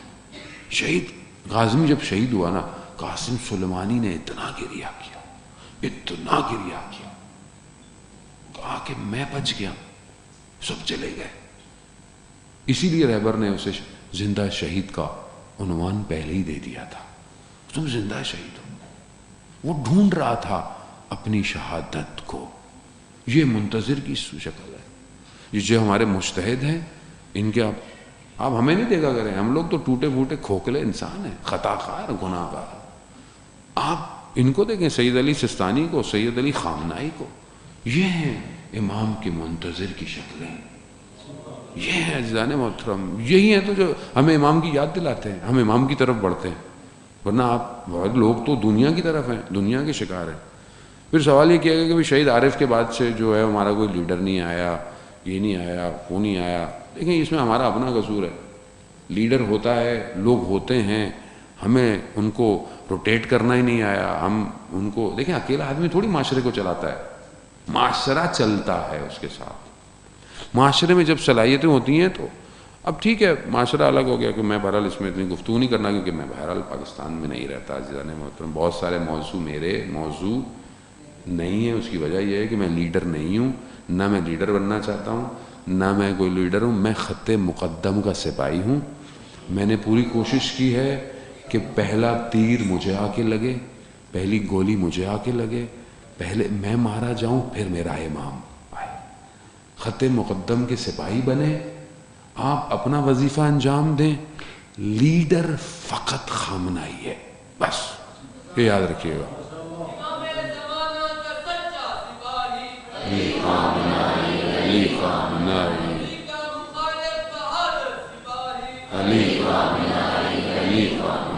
شہید کاظمی جب شہید ہوا نا, قاسم سلیمانی نے اتنا گریہ کیا, اتنا گریہ کیا, کہا کہ میں بچ گیا, سب چلے گئے. اسی لیے رہبر نے اسے زندہ شہید کا عنوان پہلے ہی دے دیا تھا, تم زندہ شہید ہو. وہ ڈھونڈ رہا تھا اپنی شہادت کو. یہ منتظر کی شکل ہے. یہ جو ہمارے مجتہد ہیں, ان کے آپ ہمیں نہیں دیکھا کریں, ہم لوگ تو ٹوٹے پھوٹے کھوکھلے انسان ہیں, خطا کار, گناہ گار. آپ ان کو دیکھیں, سید علی سستانی کو, سید علی خامنائی کو. یہ ہیں امام کے منتظر کی شکلیں, یہ ہیں عزیزان محترم. یہی ہیں تو جو ہمیں امام کی یاد دلاتے ہیں, ہم امام کی طرف بڑھتے ہیں. ورنہ آپ بہت لوگ تو دنیا کی طرف ہیں, دنیا کے شکار ہیں. پھر سوال یہ کیا گیا کہ شہید عارف کے بعد سے جو ہے ہمارا کوئی لیڈر نہیں آیا, یہ نہیں آیا, وہ نہیں آیا. دیکھیں اس میں ہمارا اپنا قصور ہے. لیڈر ہوتا ہے, لوگ ہوتے ہیں, ہمیں ان کو روٹیٹ کرنا ہی نہیں آیا. ہم ان کو دیکھیں, اکیلا آدمی تھوڑی معاشرے کو چلاتا ہے, معاشرہ چلتا ہے اس کے ساتھ. معاشرے میں جب صلاحیتیں ہوتی ہیں تو اب ٹھیک ہے, معاشرہ الگ ہو گیا کہ میں بہرحال اس میں اتنی گفتگو نہیں کرنا, کیونکہ میں بہرحال پاکستان میں نہیں رہتا. عزیزان محترم, بہت سارے موضوع میرے موضوع نہیں ہیں. اس کی وجہ یہ ہے کہ میں لیڈر نہیں ہوں, نہ میں لیڈر بننا چاہتا ہوں, نہ میں کوئی لیڈر ہوں. میں خط مقدم کا سپاہی ہوں. میں نے پوری کوشش کی ہے کہ پہلا تیر مجھے آ کے لگے, پہلی گولی مجھے آ کے لگے, پہلے میں مارا جاؤں, پھر میرا امام آئے. خط مقدم کے سپاہی بنے, آپ اپنا وظیفہ انجام دیں. لیڈر فقط خامنائی ہے, بس یہ یاد رکھیے گا. علی خامنائی, علی خامنائی, علی خامنائی, علی خامنائی.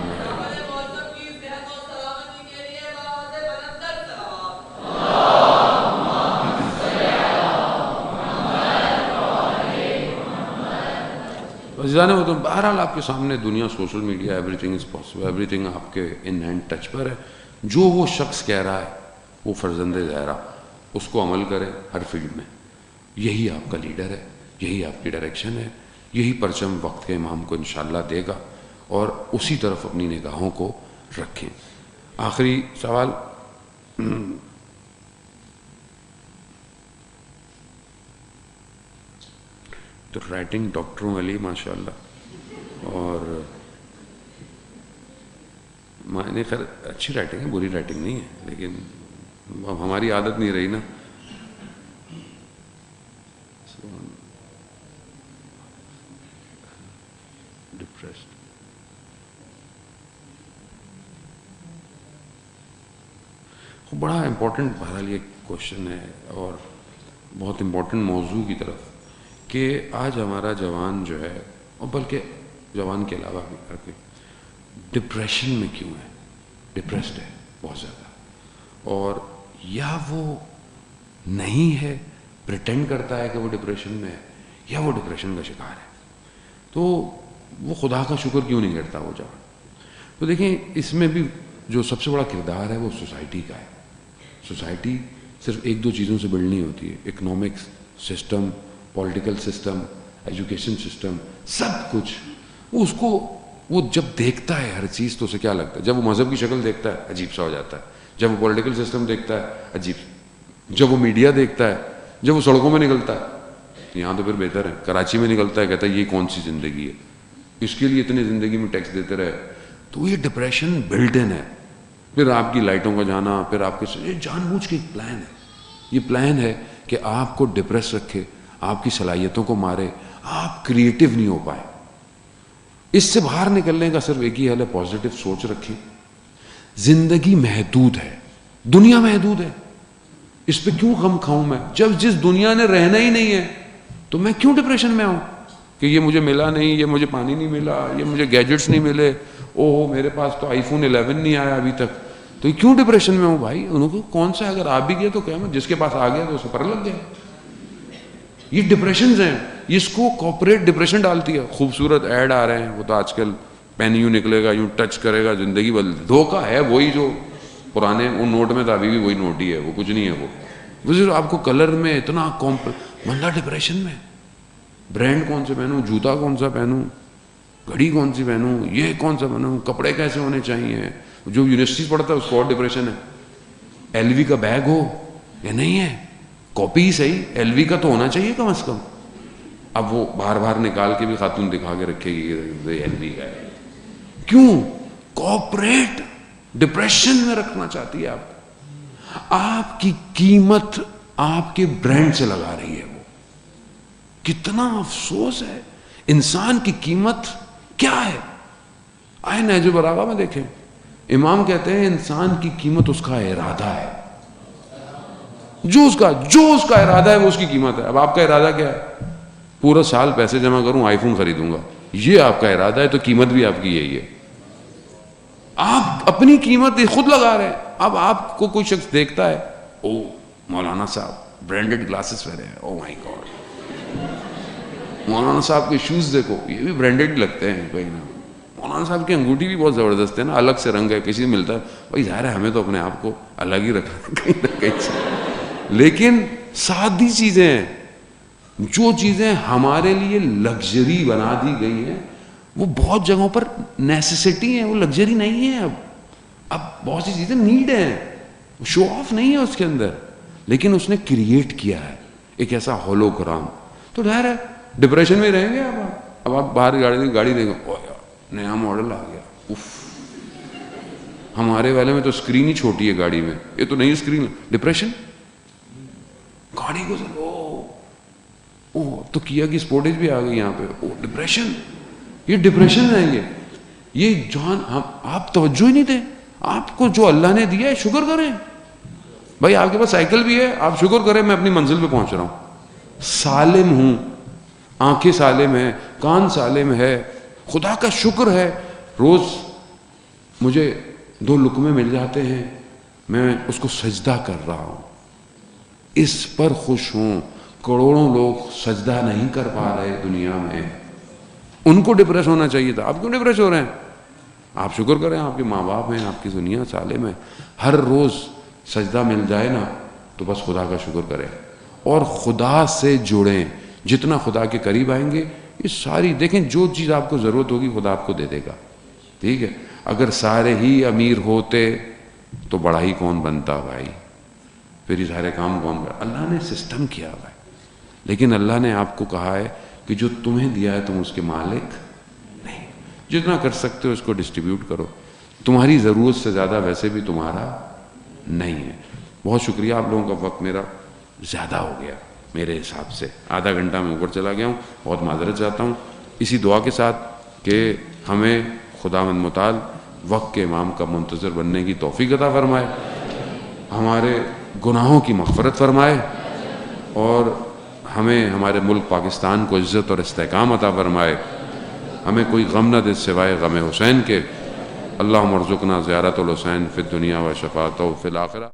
عزیزان محترم, بہرحال آپ کے سامنے دنیا social media, every thing is possible, every thing آپ کے ان ہینڈ ٹچ پر ہے. جو وہ شخص کہہ رہا ہے وہ فرزند زہرا, اس کو عمل کرے ہر فیلڈ میں. یہی آپ کا لیڈر ہے, یہی آپ کی ڈائریکشن ہے, یہی پرچم وقت کے امام کو انشاءاللہ دے گا, اور اسی طرف اپنی نگاہوں کو رکھیں. آخری سوال, تو رائٹنگ ڈاکٹروں والی ماشاءاللہ, اور میں خیر اچھی رائٹنگ ہے, بری رائٹنگ نہیں ہے, لیکن اب ہماری عادت نہیں رہی نا. ڈپریسڈ, بڑا امپورٹنٹ بہرحال یہ کوشچن ہے, اور بہت امپورٹنٹ موضوع کی طرف, کہ آج ہمارا جوان جو ہے, اور بلکہ جوان کے علاوہ بھی ڈپریشن میں کیوں ہے, ڈپریسڈ ہے بہت زیادہ. اور یا وہ نہیں ہے, پریٹینڈ کرتا ہے کہ وہ ڈپریشن میں ہے, یا وہ ڈپریشن کا شکار ہے, تو وہ خدا کا شکر کیوں نہیں کرتا وہ جوان؟ تو دیکھیں اس میں بھی جو سب سے بڑا کردار ہے وہ سوسائٹی کا ہے. سوسائٹی صرف ایک دو چیزوں سے بلڈ نہیں ہوتی ہے, economics system, political system, education system, سب کچھ. اس کو وہ جب دیکھتا ہے ہر چیز تو اسے کیا لگتا ہے؟ جب وہ مذہب کی شکل دیکھتا ہے عجیب سا ہو جاتا ہے, جب وہ پولیٹیکل سسٹم دیکھتا ہے عجیب, جب وہ میڈیا دیکھتا ہے, جب وہ سڑکوں میں نکلتا ہے, یہاں تو پھر بہتر ہے, کراچی میں نکلتا ہے کہتا ہے یہ کون سی زندگی ہے, اس کے لیے اتنی زندگی میں ٹیکس دیتے رہے, تو یہ ڈپریشن بلٹ ان ہے. پھر آپ کی لائٹوں کا جانا, پھر آپ کے, یہ جان بوجھ کے ایک پلان ہے, یہ پلان ہے کہ آپ کو ڈپریس رکھے, آپ کی صلاحیتوں کو مارے, آپ کریٹو نہیں ہو پائے. اس سے باہر نکلنے کا صرف ایک ہی حل ہے, پازیٹو سوچ رکھیں. زندگی محدود ہے, دنیا محدود ہے, اس پہ کیوں غم کھاؤں میں؟ جب جس دنیا نے رہنا ہی نہیں ہے تو میں کیوں ڈپریشن میں آؤں کہ یہ مجھے ملا نہیں, یہ مجھے پانی نہیں ملا, یہ مجھے گیجٹس نہیں ملے, اوہ میرے پاس تو آئی فون 11 نہیں آیا ابھی تک, تو کیوں ڈپریشن میں ہوں بھائی؟ انہوں کو کون سا, اگر آپ بھی گئے تو کیا میں, جس کے پاس آ گیا تو اسے پر لگ گیا. یہ ڈپریشنز ہیں, اس کو کارپوریٹ ڈپریشن ڈالتی ہے. خوبصورت ایڈ آ رہے ہیں, وہ تو آج کل پین یوں نکلے گا, یوں ٹچ کرے گا, زندگی بدل. دھوکہ ہے وہی جو پرانے ان نوٹ میں تھا, ابھی بھی وہی نوٹ ہی ہے, وہ کچھ نہیں ہے. وہ صرف آپ کو کلر میں اتنا بندہ ڈپریشن میں, برانڈ کون سے پہنوں, جوتا کون سا پہنوں, گھڑی کون سی پہنوں, یہ کون سا پہنوں, کپڑے کیسے ہونے چاہیے. جو یونیورسٹی پڑھتا ہے اس کو اور ڈپریشن ہے, ایل وی کا بیگ ہو یا نہیں ہے, کاپی صحیح, ایل وی کا تو ہونا چاہیے کم از کم. اب وہ باہر باہر نکال کے بھی خاتون دکھا کے رکھے گی ایل وی کا ہے. کیوں؟ کارپوریٹ ڈپریشن میں رکھنا چاہتی ہے آپ. آپ کی قیمت آپ کے برانڈ سے لگا رہی ہے. وہ کتنا افسوس ہے. انسان کی قیمت کیا ہے؟ آئے نہج البلاغہ میں دیکھیں, امام کہتے ہیں انسان کی قیمت اس کا ارادہ ہے. جو اس کا ارادہ ہے وہ اس کی قیمت ہے. اب آپ کا ارادہ کیا ہے؟ پورا سال پیسے جمع کروں, آئی فون خریدوں گا, یہ آپ کا ارادہ ہے, تو قیمت بھی آپ کی یہی ہے. آپ اپنی قیمت خود لگا رہے ہیں. اب آپ کو کوئی شخص دیکھتا ہے, او مولانا صاحب برانڈڈ گلاسز پہنے ہیں, او مائی گاڈ, مولانا صاحب کے شوز دیکھو, یہ بھی برانڈڈ لگتے ہیں کہیں نہ. مولانا صاحب کی انگوٹھی بھی بہت زبردست ہے نا, الگ سے رنگ ہے, کسی سے ملتا ہے بھائی, ظاہر ہے ہمیں تو اپنے آپ کو الگ ہی رکھنا کہیں نہ کہیں سے. لیکن سادی چیزیں ہیں, جو چیزیں ہمارے لیے لگژری بنا دی گئی ہیں وہ بہت جگہوں پر نیسیسٹی ہیں, وہ لگژری نہیں ہے. اب بہت سی چیزیں نیڈ ہیں, شو آف نہیں ہے اس کے اندر, لیکن اس نے کریٹ کیا ہے ایک ایسا ہولوگرام. تو ظاہر ہے ڈپریشن میں رہیں گے آپ. اب آپ باہر گاڑی دیکھو, نیا ماڈل آ گیا, اف, ہمارے والے میں تو اسکرین ہی چھوٹی ہے گاڑی میں, یہ تو نئی اسکرین. ڈپریشن, گاڑی کو تو کیا کی سپورٹیج بھی آ گئی یہاں پہ, ڈپریشن. یہ ڈپریشن ہے. یہ جان آپ توجہ ہی نہیں دیں. آپ کو جو اللہ نے دیا ہے شکر کریں. بھائی آپ کے پاس سائیکل بھی ہے, آپ شکر کریں میں اپنی منزل پہ پہنچ رہا ہوں, سالم ہوں, آنکھیں سالم ہیں, کان سالم ہے, خدا کا شکر ہے. روز مجھے 2 لقمے مل جاتے ہیں, میں اس کو سجدہ کر رہا ہوں, اس پر خوش ہوں. کروڑوں لوگ سجدہ نہیں کر پا رہے دنیا میں, ان کو ڈپریس ہونا چاہیے تھا. آپ کیوں ڈپریس ہو رہے ہیں؟ آپ شکر کریں, آپ کے ماں باپ ہیں, آپ کی دنیا سالم ہے. ہر روز سجدہ مل جائے نا تو بس خدا کا شکر کریں, اور خدا سے جڑیں. جتنا خدا کے قریب آئیں گے, یہ ساری دیکھیں جو چیز آپ کو ضرورت ہوگی خدا آپ کو دے دے گا. ٹھیک ہے, اگر سارے ہی امیر ہوتے تو بڑا ہی کون بنتا بھائی, پھر یہ سارے کام کون کرتا. اللہ نے سسٹم کیا ہوا ہے, لیکن اللہ نے آپ کو کہا ہے کہ جو تمہیں دیا ہے تم اس کے مالک نہیں. جتنا کر سکتے ہو اس کو ڈسٹریبیوٹ کرو. تمہاری ضرورت سے زیادہ ویسے بھی تمہارا نہیں ہے. بہت شکریہ, آپ لوگوں کا وقت میرا زیادہ ہو گیا میرے حساب سے, آدھا گھنٹہ میں اوپر چلا گیا ہوں, بہت معذرت چاہتا ہوں. اسی دعا کے ساتھ کہ ہمیں خداوند متعال وقت کے امام کا منتظر بننے کی توفیق عطا فرمائے, ہمارے گناہوں کی مغفرت فرمائے, اور ہمیں ہمارے ملک پاکستان کو عزت اور استحکام عطا فرمائے. ہمیں کوئی غم نہ دے سوائے غم حسین کے. اللہم ارزقنا زیارت الحسین فی الدنیا و شفاعتہ فی الآخرہ.